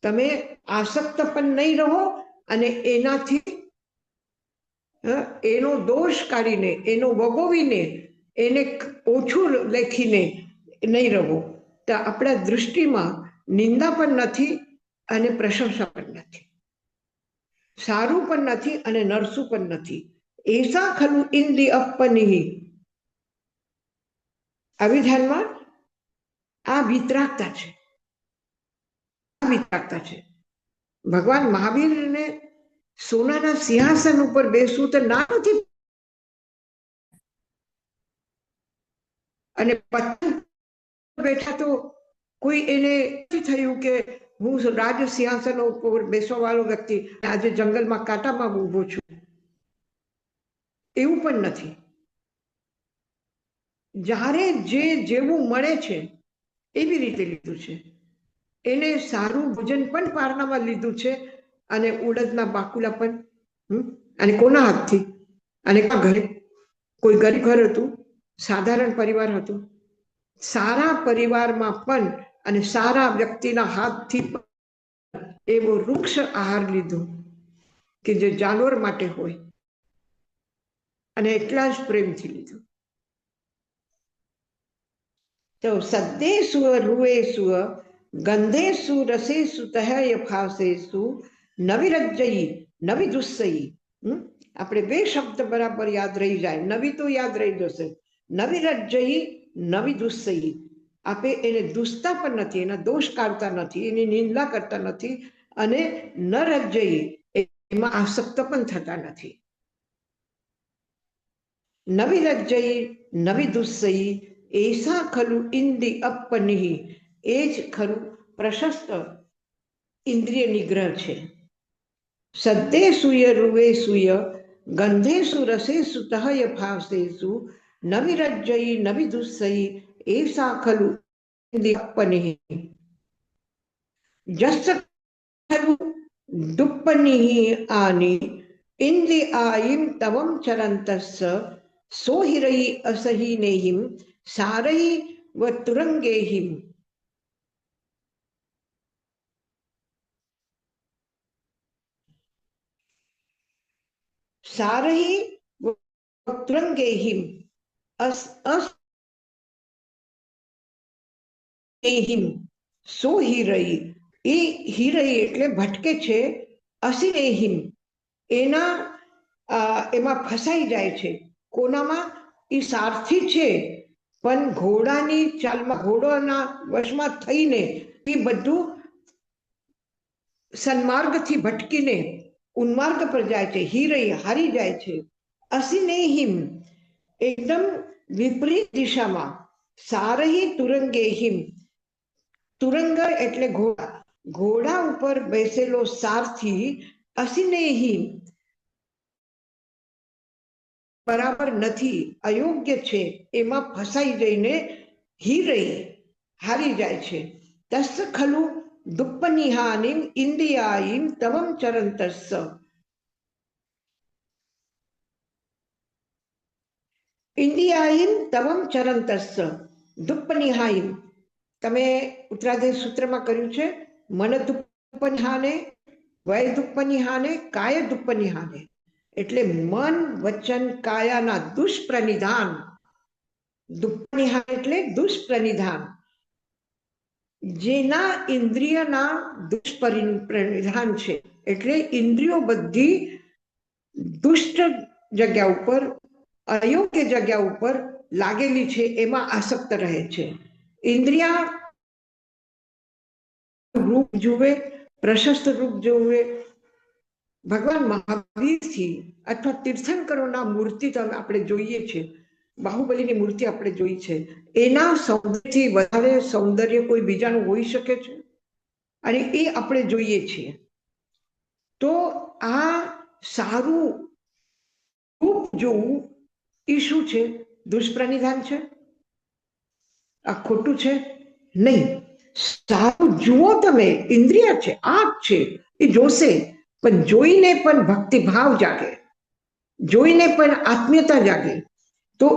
તમે આસક્ત પણ નહીં રહો અને એનાથી એનો દોષ કાઢીને, એનો વગોવીને, એને ઓછું લેખીને નહીં રહો. તો આપણા દૃષ્ટિમાં નિંદા પણ નથી અને પ્રશંસા પણ નથી, સારું પણ નથી અને નરસું પણ નથી. એસા ખલું ઇન્દ્રિય અપનિહિ. અવિધાનમાં આ વિતરાગતા છે, વિતરાગતા છે. ભગવાન મહાવીરને સોનાના સિંહાસન ઉપર બેસવું તો ના નથી, અને બેઠા તો કોઈ એને થયું કે હું રાજ સિંહાસન ઉપર બેસવા વાળો વ્યક્તિ આજે જંગલમાં કાંટામાં ઊભો છું, એવું પણ નથી. જ્યારે જે જેવું મળે છે એવી રીતે લીધું છે. એને સારું ભોજન પણ પારણામાં લીધું છે અને ઉડદના બાકુલા પણ, અને કોના હાથથી, અને ઘરે કોઈ ગરીબ ઘર હતું, સાધારણ પરિવાર હતું, સારા પરિવારમાં પણ અને સારા વ્યક્તિના હાથથી એવો વૃક્ષ આહાર લીધો કે જે જાનવર માટે હોય, અને એટલા જ પ્રેમથી લીધું. તો સદ્દેસુ રૂએસુ ગંધેસુ રસેસુ તહય ભાવસેસુ નવિરજ્જઈ નવી દુસ્સઈ. આપણે બે શબ્દ બરાબર યાદ રહી જાય, નવી તો યાદ રહી જશે. નવિરજ્જઈ નવી દુસ્સઈ, આપે એને દુસતા પણ નથી, એના દોષ કાઢતા નથી, એની નિંદા કરતા નથી, અને ન રજ્જઈ એમાં આસક્ત પણ થતા નથી. નવિરજ્જઈ નવી દુસ્સઈ એસા ખલુ ઇન્દ્રિ અપનિહિ. એ જ ખરું પ્રશસ્ત ઇન્દ્રિય નિગ્રહ છે. સદ્દેસુય રૂએસુય ગંધેસુ રસેસુ તહય ભાવસેસુ નવિરજ્જઈ નવી દુસ્સઈ એસા ખલુ ઇન્દ્રિય અપનિહિ. જસ્સ ખલુ દુપ્પનિહિ આનિ ઇન્દ્રિયાયિમ તવમ ચરંતસ્સ સોહિરઈ અસહિનેહિમ સારહી વ તુરંગેહિમ. સારહી વ તુરંગેહિમ અસહિનેહિમ સોહિરઈ. એ હિરઈ એટલે ભટકે છે, અસિનેહિમ એના એમાં ફસાઈ જાય છે. કોનામાં? એ સારથી છે પણ ઘોડાની ચાલમાં, ઘોડાના વશમાં થઈને એ બધું સન્માર્ગથી ભટકીને ઉન્માર્ગ પર જાય છે. હિરઈ હારી જાય છે. અસિનેહિમ એકદમ વિપરીત દિશામાં. સારહી તુરંગેહિમ, તુરંગ એટલે ઘોડા, ઘોડા ઉપર બેસેલો સારથી અસિનેહિમ બરાબર નથી, અયોગ્ય છે, એમાં ફસાઈ જઈને હિરઈ હારી જાય છે. તસ્સ ખલુ દુપ્પનિહાનિમ ઇન્દ્રિયાયિમ તવમ ચરંતસ્સ. ઇન્દ્રિયાયિમ તવમ ચરંતસ્સ દુપ્પનિહાયિમ. તમે ઉત્તરાધ્યાય સૂત્રમાં કર્યું છે, મન દુપ્પનિહાને, વય દુપ્પનિહાને, કાય દુપ્પનિહાને. એટલે મન વચન કાયાના દુષ્પ્રનિધાન. દુપ્પનિહાન એટલે દુષ્પ્રનિધાન, જેના ઇન્દ્રિયના દુષ્પ્રનિધાન છે. એટલે ઇન્દ્રિયો બધી દુષ્ટ જગ્યા ઉપર અયોગ્ય જગ્યા ઉપર લાગેલી છે એમાં આસક્ત રહે છે. ઇન્દ્રિયા રૂપ જુએ, પ્રશસ્ત રૂપ જુએ, ભગવાન મહાવીરથી અથવા તીર્થંકરોના મૂર્તિ આપણે જોઈએ છે, બાહુબલીની મૂર્તિ આપણે જોઈ છે, એના સૌંદર્યથી વધારે સૌંદર્ય કોઈ બીજાનું હોઈ શકે છે? અને એ આપણે જોઈએ છીએ. તો આ સારું રૂપ જોવું એ શું છે? દુષ્પ્રનિધાન છે? આ ખોટું છે? નહીં. સારું જુઓ તમે, ઇન્દ્રિય છે, આંખ છે, એ જોશે, પણ જોઈને પણ ભક્તિભાવ જાગે, જોઈને પણ આત્મીયતા જાગે, તો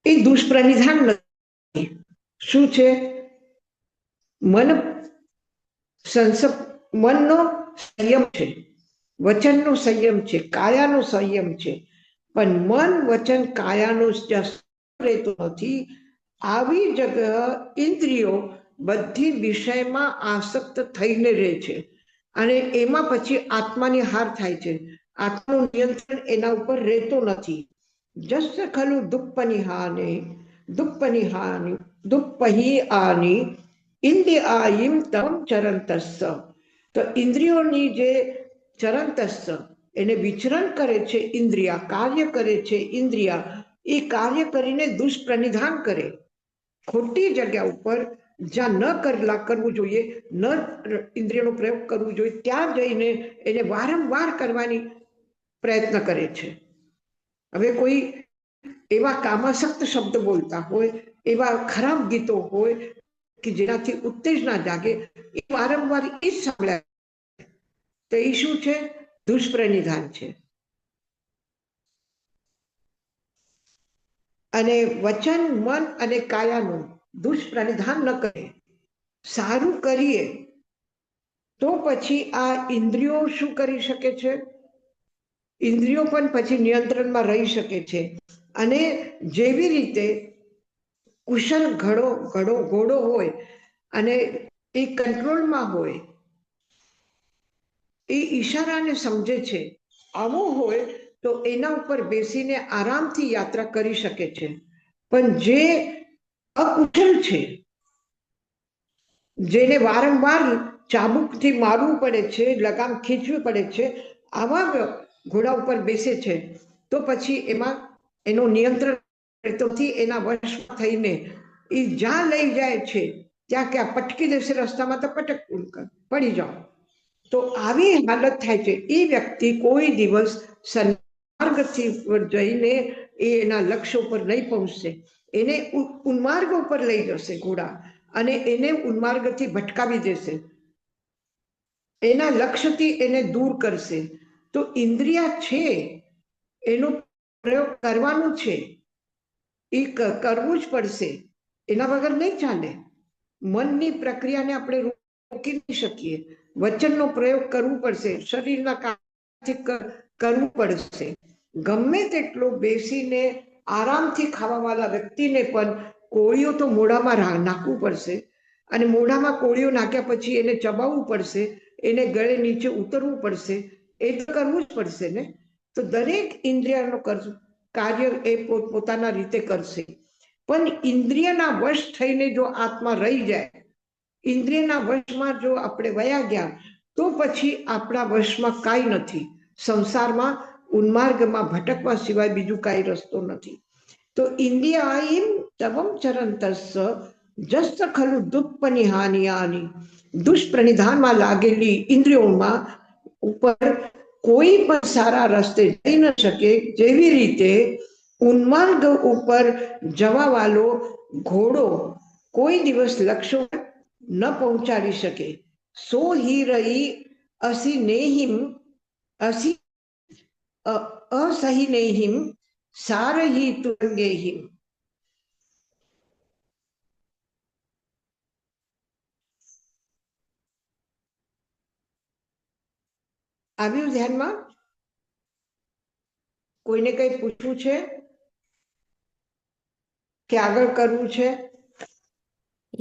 એ દુષ્પ્રનિધાન નથી. શું છે? મનનો સંયમ છે, વચનનો સંયમ છે, કાયાનો સંયમ છે, પણ મન વચન કાયાનો રહેતો નથી. આવી જગ્યા ઇન્દ્રિયો બધી વિષયમાં આસક્ત થઈને રહે છે અને એમાં પછી આત્માની હાર થાય છે. આત્માનું નિયંત્રણ એના ઉપર રહેતો નથી. જસ ખલુ દુઃપહિહાની ઇન્દ્રિયાયિમ તમ ચરંતસ્સ. તો ઇન્દ્રિયોની જે ચરંતસ્સ એને વિચરણ કરે છે, ઇન્દ્રિયા કાર્ય કરે છે, ઇન્દ્રિયા એ કાર્ય કરીને દુષ્પ્રનિધાન કરે, ખોટી જગ્યા ઉપર જ્યાં ન કરવું જોઈએ, ન ઇન્દ્રિયનો પ્રયોગ કરવો જોઈએ, ત્યાં જઈને એને વારંવાર કરવાની પ્રયત્ન કરે છે. હવે કોઈ એવા કામાસક્ત શબ્દ બોલતા હોય, એવા ખરાબ ગીતો હોય કે જેનાથી ઉત્તેજના જાગે, એ વારંવાર એ જ સાંભળાય, તો એ શું છે? દુષ્પ્રનિધાન છે. અને વચન, મન અને કાયાનું દુષ્પ્રનિધાન ન કરે, સારું કરીએ તો પછી આ ઇન્દ્રિયો શું કરી શકે છે? ઇન્દ્રિયો પણ પછી નિયંત્રણમાં રહી શકે છે. અને જેવી રીતે કુશલ ઘોડો હોય અને એ કંટ્રોલમાં હોય, એ ઈશારાને સમજે છે, આવો હોય તો એના ઉપર બેસીને આરામથી યાત્રા કરી શકે છે. પણ જે અકુશલ છે, જેને વારંવાર ચાબુકથી મારવું પડે છે, લગામ ખીંચવી પડે છે, આવા ઘોડા ઉપર બેસે છે, તો પછી એમાં એનો નિયંત્રણ રહેતોથી એના વશમાં થઈને એ જ્યાં લઈ જાય છે ત્યાં ક્યાં પટકી દેશે, રસ્તામાં તો પડી જાઓ. તો આવી હાલત થાય છે. એ વ્યક્તિ કોઈ દિવસ સન્માર્ગથી જઈને એના લક્ષ્ય ઉપર નહીં પહોંચશે, એને ઉન્માર્ગ ઉપર લઈ જશે ઘોડા અને એને ઉન્માર્ગથી ભટકાવી દેશે, એના લક્ષ્યથી એને દૂર કરશે. તો ઇન્દ્રિયા છે, એનો પ્રયોગ કરવાનું છે, એ કરવું જ પડશે, એના વગર નહીં ચાલે. મનની પ્રક્રિયાને આપણે રોકી નહીં શકીએ. વચનનો પ્રયોગ કરવું પડશે, શરીરના કામથી કરવું પડશે. ગમે તેટલો બેસીને આરામથી ખાવાવાળા વ્યક્તિને પણ કોળીઓ તો મોઢામાં નાખવું પડશે, અને મોઢામાં કોળીઓ નાખ્યા પછી એને ચબાવવું પડશે, એને ગળે નીચે ઉતરવું પડશે, એ તો કરવું જ પડશે ને. તો દરેક ઇન્દ્રિયનો કાર્ય એ પોતાના રીતે કરશે. પણ ઇન્દ્રિયના વશ થઈને જો આત્મા રહી જાય, ઇન્દ્રિયના વશમાં જો આપણે વયા ગયા, તો પછી આપણા વશમાં કાંઈ નથી. સંસારમાં ઉન્માર્ગમાં ભટકવા સિવાય બીજું કાંઈ રસ્તો નથી. તો ઇન્દ્રિયાયિમ તવમ ચરંતસ્સ જસ્ત ખલુ દુઃપનિહાની. દુષ્પ્રનિધાનમાં લાગેલી ઇન્દ્રિયોમાં ઉપર કોઈ પણ સારા રસ્તે જઈ ન શકે. જેવી રીતે ઉન્માર્ગ ઉપર જવા વાળો ઘોડો કોઈ દિવસ લક્ષ્ય ન પહોંચાડી શકે. સો હી રહી અસિનેહિમ અસહિનેહિમ સારહી તુરંગેહિમ. આવ્યું ધ્યાનમાં? કોઈને કઈ પૂછવું છે કે આગળ કરવું છે?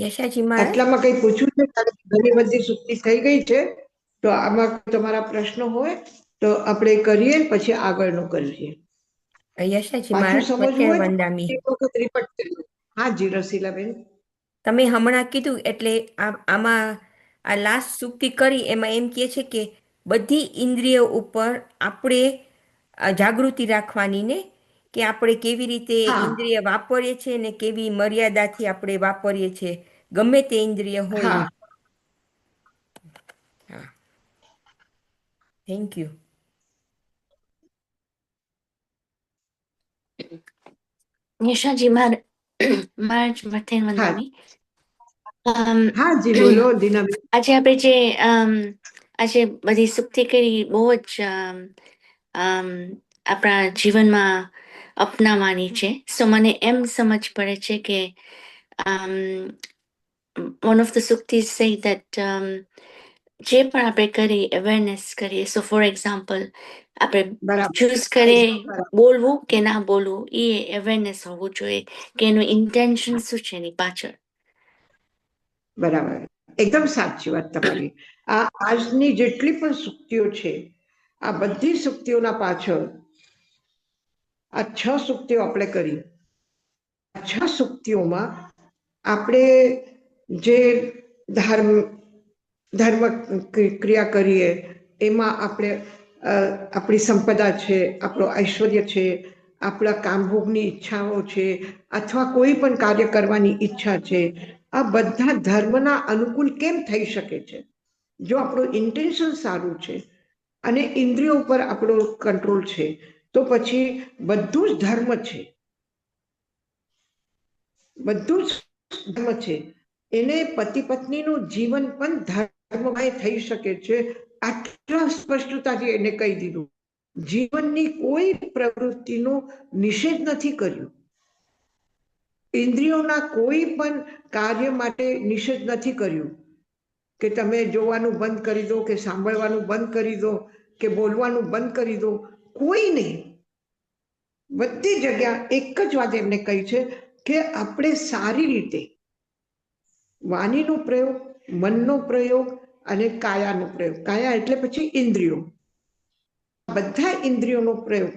યશાજી મહારાજ, આટલામાં કઈ પૂછવું છે? ઘણી બધી સુસ્તી થઈ ગઈ છે, તો આમાં તમારા પ્રશ્નો હોય તો આપણે કરીએ પછી આગળનું કરીએ. યશાજી પાછું મહારાજ સમજવું મથેર હોય તો વંદામી એક વખત રિપીટ કરીએ. હા જી રસીલાબેન. તમે હમણાં કીધું એટલે આમાં આ લાસ્ટ સૂક્તિ કરી એમાં એમ કહે છે કે બધી ઇન્દ્રિયો ઉપર આપણે જાગૃતિ રાખવાની ને કે આપણે કેવી રીતે હા ઇન્દ્રિય વાપરીએ છીએ ને કેવી મર્યાદાથી આપણે વાપરીએ છીએ ગમે તે ઇન્દ્રિય હોય હા એ. હા, થેન્ક યુ. નિશાજી માર્ચ મથેન હા વંદામી. હા જી બોલો દીનાબેન. આજે આપણે જે આજે બધી સુક્તિ કરી બહુ જ આપણા જીવનમાં અપનાવવાની છે. સો મને એમ સમજ પડે છે કે one of the suktis say that જે પણ આપણે કરીએ અવેરનેસ કરીએ. સો ફોર એક્ઝામ્પલ આપણે બરાબર ચૂઝ કરીએ બોલવું કે ના બોલવું એ અવેરનેસ હોવું જોઈએ કે એનું ઇન્ટેન્શન શું છે એની પાછળ. બરાબર એકદમ સાચી વાત તમારી. આ આજની જેટલી પણ સુક્તિઓ છે આ બધી સુક્તિઓના પાછળ આ 6 સુક્તિઓ આપણે કરી. આ 6 સુક્તિઓમાં આપણે જે ધર્મ ક્રિયા કરીએ એમાં આપણે આપણી સંપદા છે, આપણો ઐશ્વર્ય છે, આપણા કામભોગની ઈચ્છાઓ છે અથવા કોઈ પણ કાર્ય કરવાની ઈચ્છા છે, આ બધા ધર્મના અનુકૂળ કેમ થઈ શકે છે જો આપણું ઇન્ટેન્શન સારું છે અને ઇન્દ્રિયો ઉપર આપણો કંટ્રોલ છે તો પછી બધું જ ધર્મ છે. બધું જ ધર્મ છે. એને પતિ પત્નીનું જીવન પણ ધર્મમય થઈ શકે છે. આટલા સ્પષ્ટતાથી એને કહી દીધું. જીવનની કોઈ પ્રવૃત્તિનો નિષેધ નથી કર્યો. ઇન્દ્રિયોના કોઈ પણ કાર્ય માટે નિષેધ નથી કર્યું કે તમે જોવાનું બંધ કરી દો કે સાંભળવાનું બંધ કરી દો કે બોલવાનું બંધ કરી દો. કોઈ નહીં. બધી જગ્યા એક જ વાત એમને કહી છે કે આપણે સારી રીતે વાણીનો પ્રયોગ, મનનો પ્રયોગ અને કાયાનો પ્રયોગ. કાયા એટલે પછી ઇન્દ્રિયો. બધા ઇન્દ્રિયોનો પ્રયોગ.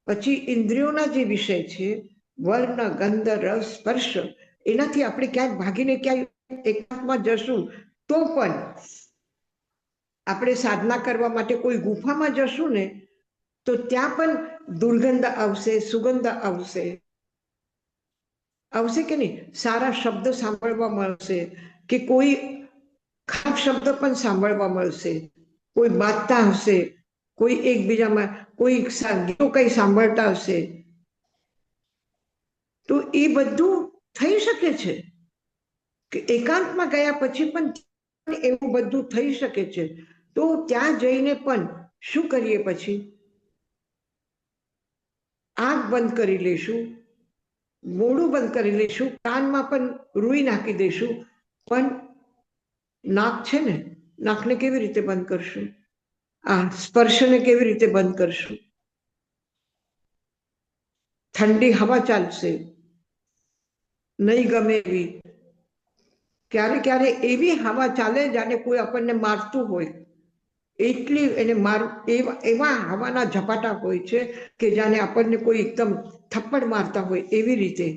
પછી ઇન્દ્રિયોના જે વિષય છે વર્ણ, ગંધ, રસ, સ્પર્શ એનાથી આપણે ક્યાંક ભાગીને ક્યાંય એકાંતમાં જશું તો પણ આપણે સાધના કરવા માટે કોઈ ગુફામાં જશું ને તો ત્યાં પણ દુર્ગંધ આવશે, સુગંધ આવશે. આવશે કે નહીં? સારા શબ્દ સાંભળવા મળશે કે કોઈ ખરાબ શબ્દ પણ સાંભળવા મળશે. કોઈ બાતતા હશે, કોઈ એકબીજામાં કોઈ ગીતો કઈ સાંભળતા હશે. તો એ બધું થઈ શકે છે કે એકાંતમાં ગયા પછી પણ એવું બધું થઈ શકે છે. તો ત્યાં જઈને પણ શું કરીએ પછી? આંખ બંધ કરી લઈશું, મોઢું બંધ કરી લઈશું, કાનમાં પણ રૂઈ નાખી દઈશું. પણ નાક છે ને, નાકને કેવી રીતે બંધ કરશું? આ સ્પર્શને કેવી રીતે બંધ કરશું? ઠંડી હવા ચાલશે, નહીં ગમે એવી. ક્યારે ક્યારે એવી હવા ચાલે જાણે કોઈ આપણને મારતું હોય. એટલી એને એવા હવાના ઝપાટા હોય છે કે જાણે આપણને કોઈ એકદમ થપ્પડ મારતા હોય એવી રીતે.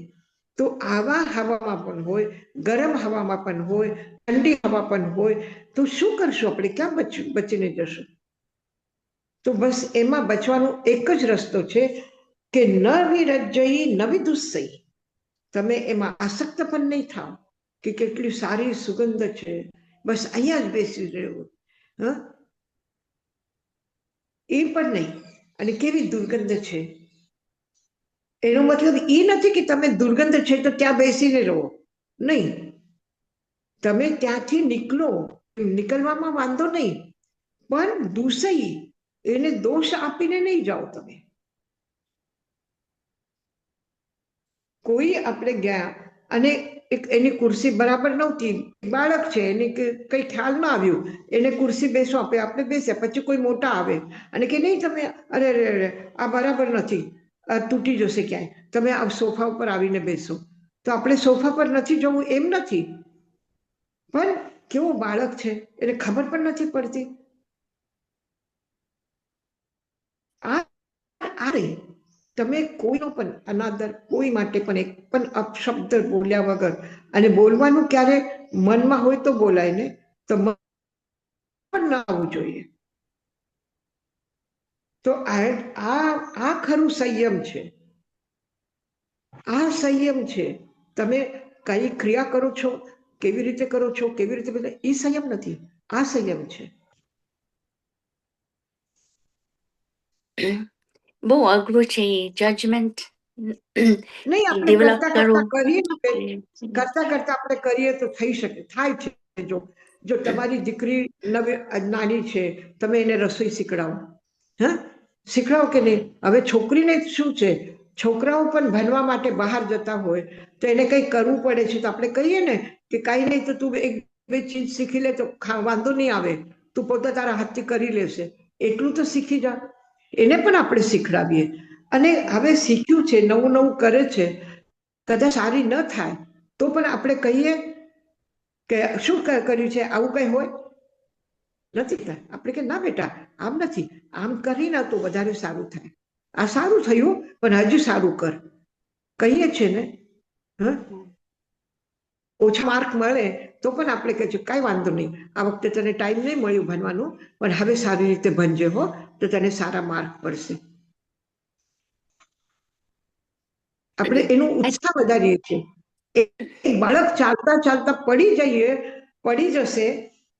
તો આવા હવામાં પણ હોય, ગરમ હવામાં પણ હોય, ઠંડી હવા પણ હોય. તો શું કરશું આપણે? ક્યાં બચીને જશું? તો બસ એમાં બચવાનો એક જ રસ્તો છે કે ન વિરજ્જયી ન વિદુષયી. તમે એમાં આસક્ત પણ નહીં થાવ કે કેટલી સારી સુગંધ છે, બસ અહીંયા જ બેસી રહેવું. એ પણ નહીં. અને કેવી દુર્ગંધ છે. એનો મતલબ એ નથી કે તમે દુર્ગંધ છે તો ત્યાં બેસીને રહો. નહીં. તમે ત્યાંથી નીકળો. નીકળવામાં વાંધો નહીં, પણ દુષયી એને દોષ આપીને નહીં જાઓ તમે. કોઈ આપણે ગયા અને એની ખુરશી બરાબર નહોતી, બાળક છે એને કઈ ખ્યાલ ના આવ્યું, એને ખુરશી બેસો આપે, આપણે બેસ્યા. પછી કોઈ મોટા આવે અને કે નહીં તમે અરે અરે આ બરાબર નથી, તૂટી જશે ક્યાંય, તમે આ સોફા ઉપર આવીને બેસો. તો આપણે સોફા પર નથી જવું એમ નથી, પણ કેવો બાળક છે એને ખબર પણ નથી પડતી. આ રે તમે કોઈનો પણ અનાદર કોઈ માટે પણ એક પણ અપશબ્દ બોલ્યા વગર, અને બોલવાનું ક્યારે મનમાં હોય તો બોલાય ને, તો મન પણ ના આવવું જોઈએ. તો આ ખરું સંયમ છે. આ સંયમ છે. તમે કઈ ક્રિયા કરો છો, કેવી રીતે કરો છો, કેવી રીતે, એ સંયમ નથી, આ સંયમ છે. બહુ અઘરું છે જજમેન્ટ નહીં, આપણે ડેવલપ કરતા કરવું. કરતા આપણે કરીએ તો થઈ શકે, થાય છે. જો તમારી દીકરી નાની છે, તમે એને રસોઈ શીખડાવો, હા, શીખડાવો કે નહીં. હવે છોકરીને શું છે, છોકરાઓ પણ ભણવા માટે બહાર જતા હોય તો એને કંઈ કરવું પડે છે, તો આપણે કહીએ ને કે કાંઈ નહીં, તો તું એક બે ચીજ શીખી લે તો વાંધો નહીં આવે, તું પોતે તારા હાથથી કરી લેશે, એટલું તો શીખી જા. એને પણ આપણે શીખડાવીએ. અને હવે શીખ્યું છે, નવું નવું કરે છે, કદાચ સારી ન થાય તો પણ આપણે કહીએ કે શું કર્યું છે, આવું કંઈ હોય નથી થાય. આપણે કે ના બેટા, આમ નથી, આમ કરીને તો વધારે સારું થાય, આ સારું થયું પણ હજુ સારું કર, કહીએ છે ને. હા, ઓછા માર્ક મળે તો પણ આપણે કહે છે કાંઈ વાંધો નહીં, આ વખતે તને ટાઈમ નહીં મળ્યું ભણવાનું, પણ હવે સારી રીતે ભણજે હો, તો તને સારા માર્ક પડશે. આપણે એનો ઉત્સાહ વધારીએ છીએ. એક બાળક ચાલતા ચાલતા પડી જશે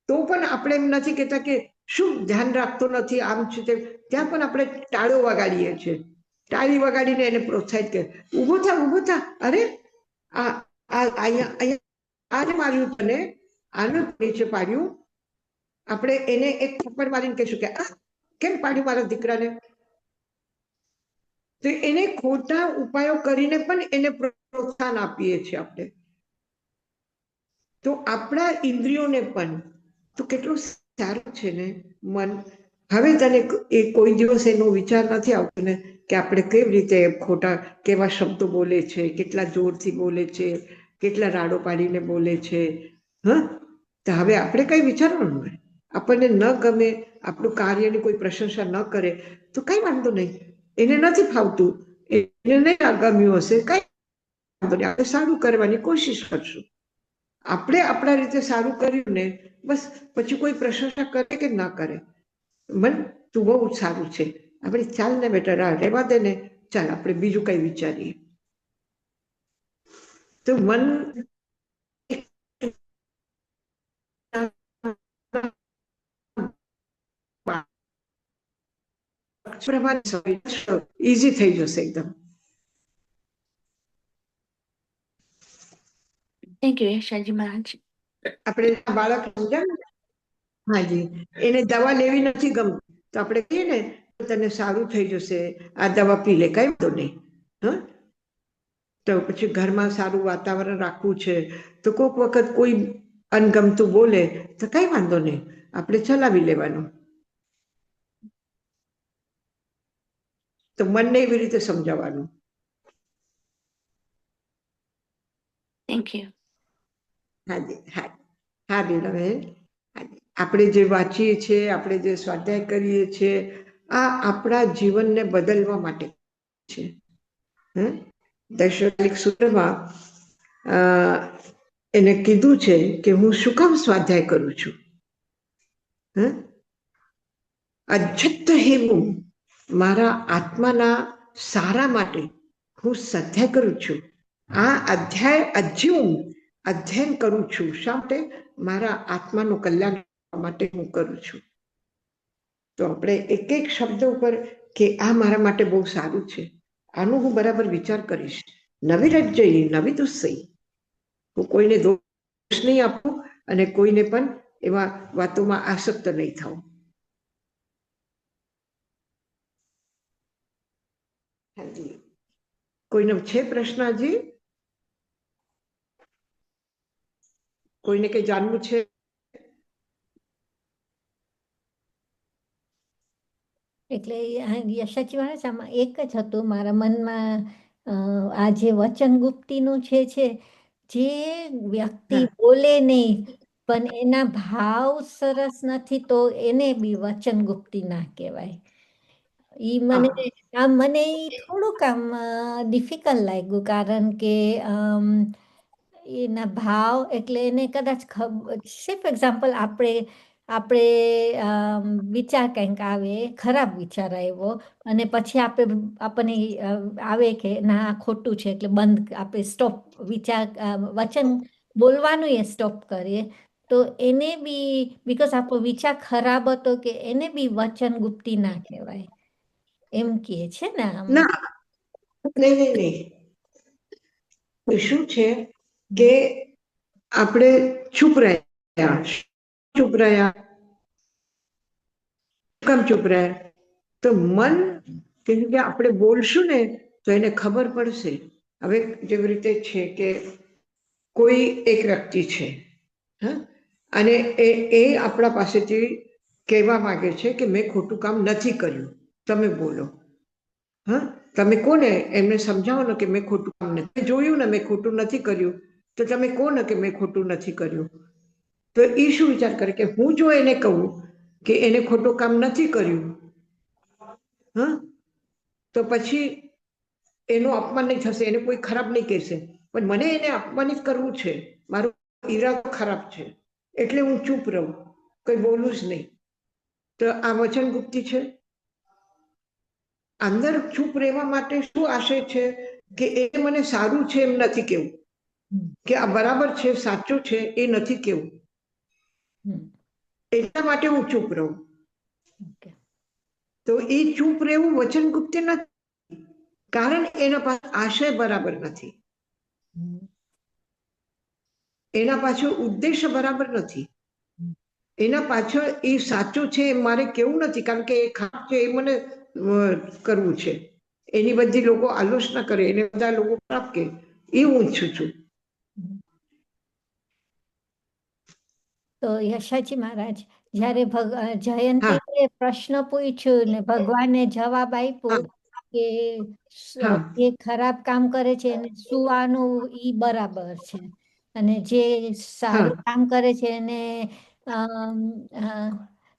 તો પણ આપણે એમ નથી કહેતા કે શું ધ્યાન રાખતો નથી, આમ છે તે, ત્યાં પણ આપણે તાળીઓ વગાડીએ છીએ. તાળી વગાડીને એને પ્રોત્સાહિત કરે, ઊભો થા, અરે અહીંયા આને માર્યું તને, આનું નીચે પાડ્યું. આપણે એને એક થપ્પડ મારીને કહીશું કે આ કેમ પાડ્યું મારા દીકરાને. તો એને ખોટા ઉપાયો કરીને પણ એને પ્રોત્સાહન આપીએ છીએ આપણે. તો આપણા ઇન્દ્રિયોને પણ તો કેટલું સારું છે ને મન. હવે તને કોઈ દિવસ એનો વિચાર નથી આવતો ને કે આપણે કેવી રીતે ખોટા કેવા શબ્દો બોલે છે, કેટલા જોરથી બોલે છે, કેટલા રાડો પાડીને બોલે છે. હા, તો હવે આપણે કઈ વિચારવાનું હોય, આપણને ન ગમે, આપણું કાર્યની કોઈ પ્રશંસા ન કરે તો કઈ વાંધો નહીં, એને નથી ફાવતું, એને નહીં ગમ્યું હશે, કઈ વાંધો નહીં, આપણે સારું કરવાની કોશિશ કરશું. આપણે આપણા રીતે સારું કર્યું ને બસ, પછી કોઈ પ્રશંસા કરે કે ના કરે, મન તું બહુ સારું છે, આપણે ચાલ ને બેટા રહેવા દે ને, ચાલ આપણે બીજું કઈ વિચારીએ. તો મન ઈઝી થઈ જશે એકદમ. થેન્ક યુ યશાજી મહારાજ. આપણે બાળક સમજાય ને, હાજી, એને દવા લેવી નથી ગમતી તો આપણે કહીએ ને તને સારું થઈ જશે, આ દવા પી લે, કઈ વાંધો નહીં. હા, તો પછી ઘરમાં સારું વાતાવરણ રાખવું છે તો કોઈક વખત કોઈ અણગમતું બોલે તો કઈ વાંધો નહીં, આપણે ચલાવી લેવાનું. તો મનને એવી રીતે સમજાવવાનું. Thank you. હાજી, હા બેન, આપણે જે વાંચીએ છીએ, આપણે જે સ્વાધ્યાય કરીએ છીએ, આ આપણા જીવનને બદલવા માટે છે. દૈનિક સૂત્રમાં એને કીધું છે કે હું શું કામ સ્વાધ્યાય કરું છું. અજ્જત હેવું, મારા આત્માના સારા માટે હું સ્વાધ્યાય કરું છું. આ અધ્યયન કરું છું. શા માટે? મારા આત્માનું કલ્યાણ માટે હું કરું છું. તો આપણે એક એક શબ્દ ઉપર કે આ મારા માટે બહુ સારું છે, આનું હું બરાબર વિચાર કરીશ. નવી રજ્જઈ નવી દુસ્સઈ, હું કોઈને દોષ નહીં આપું અને કોઈને પણ એવા વાતોમાં આસક્ત નહીં થાઉં. કોઈનો છે પ્રશ્ન? હજી કોઈને કઈ જાણવું છે? એટલે યશાજી મહારાજ આમાં એક જ હતું મારા મનમાં, આ જે વચન ગુપ્તીનું છે, જે વ્યક્તિ બોલે નહીં પણ એના ભાવ સરસ નથી તો એને બી વચન ગુપ્તી ના કહેવાય. ઈ મને મને ઈ થોડુંક ડિફિકલ્ટ લાગ્યું, કારણ કે એના ભાવ એટલે એને કદાચ સિર્ફ એક્ઝામ્પલ આપણે આપણે વિચાર કંઈક આવે, ખરાબ વિચાર આવ્યો અને પછી આપણને આવે કે ના આ ખોટું છે એટલે બંધ, આપણે સ્ટોપ વિચાર વચન બોલવાનું એ સ્ટોપ કરીએ, તો એને બી બીકોઝ આપણો વિચાર ખરાબ હતો કે એને બી વચન ગુપ્તી ના કહેવાય એમ કહે છે ને આમ. ના, નહીં. શું છે કે આપણે ચૂપ રહ્યા, ચૂપ રહ્યા, કેમ ચૂપ રહ્યા? તો મન કે આપણે બોલશું ને તો એને ખબર પડશે. હવે જેવી રીતે છે કે કોઈ એક વ્યક્તિ છે, અને એ આપણા પાસેથી કહેવા માંગે છે કે મેં ખોટું કામ નથી કર્યું, તમે બોલો. તમે કોને એમને સમજાવો ને કે મેં ખોટું કામ નથી જોયું ને, મેં ખોટું નથી કર્યું, તો તમે કોને કે મેં ખોટું નથી કર્યું? તો એ શું વિચાર કરે કે હું જો એને કહું કે એને ખોટું કામ નથી કર્યું, તો પછી એનું અપમાન નહીં થશે, એને કોઈ ખરાબ નહીં કહેશે, પણ મને એને અપમાનિત કરવું છે, મારો ઈરાદો ખરાબ છે, એટલે હું ચૂપ રહું, કંઈ બોલું જ નહીં. તો આ વચન ગુપ્તી છે. અંદર ચૂપ રહેવા માટે શું આશય છે કે એ મને સારું છે એમ નથી કેવું, કે આ બરાબર છે, સાચું છે એ નથી કેવું, એટલા માટે હું ચૂપ રહું. તો એ ચૂપ રહેવું વચન ગુપ્તી નથી, કારણ એના પાસે આશય બરાબર નથી, એના પાછળ ઉદ્દેશ્ય બરાબર નથી, એના પાછળ એ સાચું છે એ મારે કેવું નથી, કારણ કે એ ખરાબ છે એ મને કરવું છે, એની બધી લોકો આલોચના કરે, એને બધા લોકો ખરાબ કે, એ હું ઈચ્છું છું. તો યશાજી મહારાજ, જ્યારે જયંતીએ પ્રશ્ન પૂછ્યું ને ભગવાને જવાબ આપ્યો કે જે ખરાબ કામ કરે છે એને સુવાનું ઈ બરાબર છે, અને જે સારું કામ કરે છે એને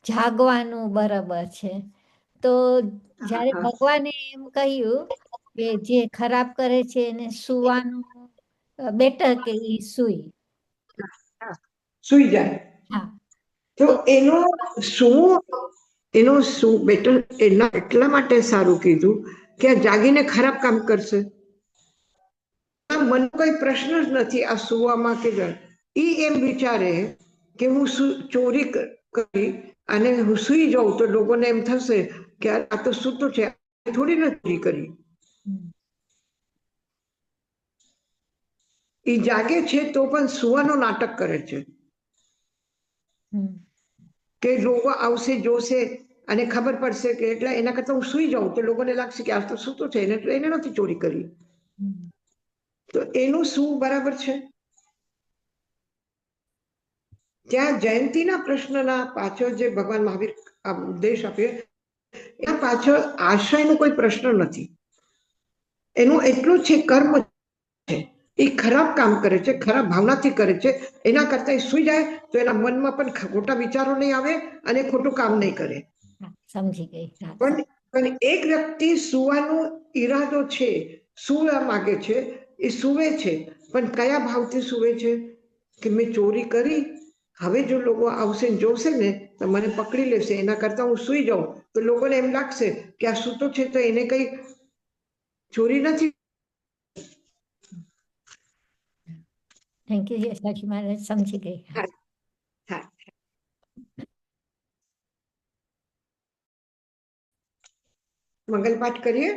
જાગવાનું બરાબર છે. તો જ્યારે ભગવાને એમ કહ્યું કે જે ખરાબ કરે છે એને સુવાનું બેટર કે ઈ સુઈ જાય. તો એનો શું બેટર એટલા માટે સારું કીધું કે આ જાગીને ખરાબ કામ કરશે, મને કોઈ પ્રશ્ન જ નથી આ સુવામાં કે ઈ એમ વિચારે કે હું ચોરી કરી અને હું સુઈ જાઉં તો લોકોને એમ થશે કે આ તો સૂતું છે, થોડી નથી કરી. એ જાગે છે તો પણ સુવાનું નાટક કરે છે કે લોકો આવશે, જોશે અને ખબર પડશે કે એટલે એના કરતા હું સુઈ જાઉં તો લોકોને લાગશે કે આ તો સૂતો છે, એને નથી ચોરી કરી. તો એનું શું બરાબર છે? ત્યાં જયંતીના પ્રશ્નના પાછળ જે ભગવાન મહાવીર ઉપદેશ આપ્યો એના પાછળ આશયનો કોઈ પ્રશ્ન નથી, એનું એટલું છે કર્મ છે, એ ખરાબ કામ કરે છે, ખરાબ ભાવનાથી કરે છે, એના કરતા એ સુઈ જાય તો એના મનમાં પણ ખોટા વિચારો નહીં આવે અને ખોટું કામ નહીં કરે. સમજી ગઈ. પણ એક વ્યક્તિ સુવાનો ઈરાદો છે, સુવા માંગે છે, એ સુવે છે, પણ કયા ભાવથી સુવે છે કે મેં ચોરી કરી, હવે જો લોકો આવશે જોશે ને તો મને પકડી લેશે, એના કરતા હું સુઈ જાઉં તો લોકોને એમ લાગશે કે આ સૂતો છે તો એને કઈ ચોરી નથી. થેન્ક યુ યશાજી મહારાજ, સમજી ગઈ. મંગલ પાઠ કરીએ.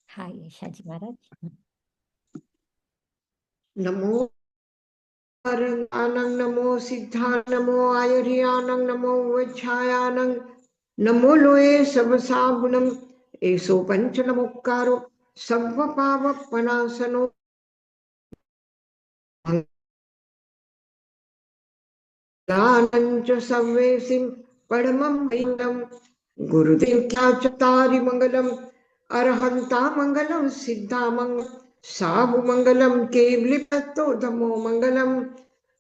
હા યશાજી મહારાજ. નમો આનંદ, નમો સિદ્ધાન, નમો આયર્યાનંદ, નમો વૈછાયાનંદ, નમો લોએ સબ સાગુણમ, એસો પંચ નમોકારો સર્વ પાપ પનાસનો च सर्वेसिं परमं मंगलम गुरुदेव क्या चतारि मंगलम अरहंता मंगलम सिद्धा मंगल साहु मंगलम केवलिपत्तो धमो मंगलम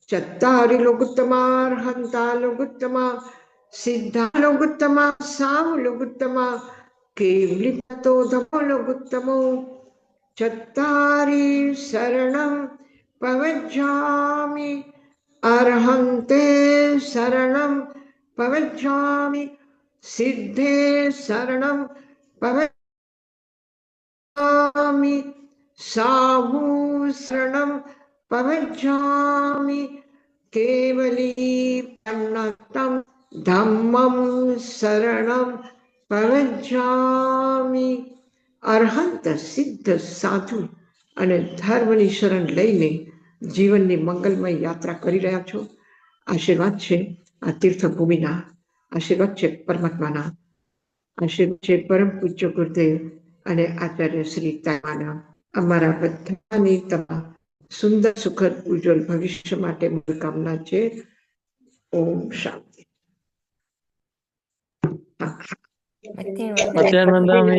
चत्तारि लोकुत्तमा अरहंता लोकुत्तमा સિદ્ધા લોગુત્તમા સાવ લોગુત્તમા કેવલિપતો ધમો લોગુત્તમો ચત્તારી શરણમ પવજ્જામિ અર્હંતે શરણમ પવજ્જામિ સિદ્ધે શરણમ પવજ્જામિ સાહુ શરણમ પવજ્જામિ કેવલી પન્નતમ ધમ્મમ શરણમ પવજ્જામિ. અર્હંત સિદ્ધ સાધુ અને ધર્મની શરણ લઈને જીવનની મંગલમય યાત્રા કરી રહ્યા છો. આશીર્વાદ છે આ તીર્થભૂમિના, આશીર્વાદ છે પરમાત્માના, આશીર્વાદ છે પરમ પૂજ્ય ગુરુદેવ અને આચાર્ય શ્રી તાના. અમારા બધાની તમામ સુંદર સુખદ ઉજ્જવલ ભવિષ્ય માટે મારી કામના છે. ઓમ શાંતિ. મધ્યાહન વંદન. મધ્યાહન વંદન.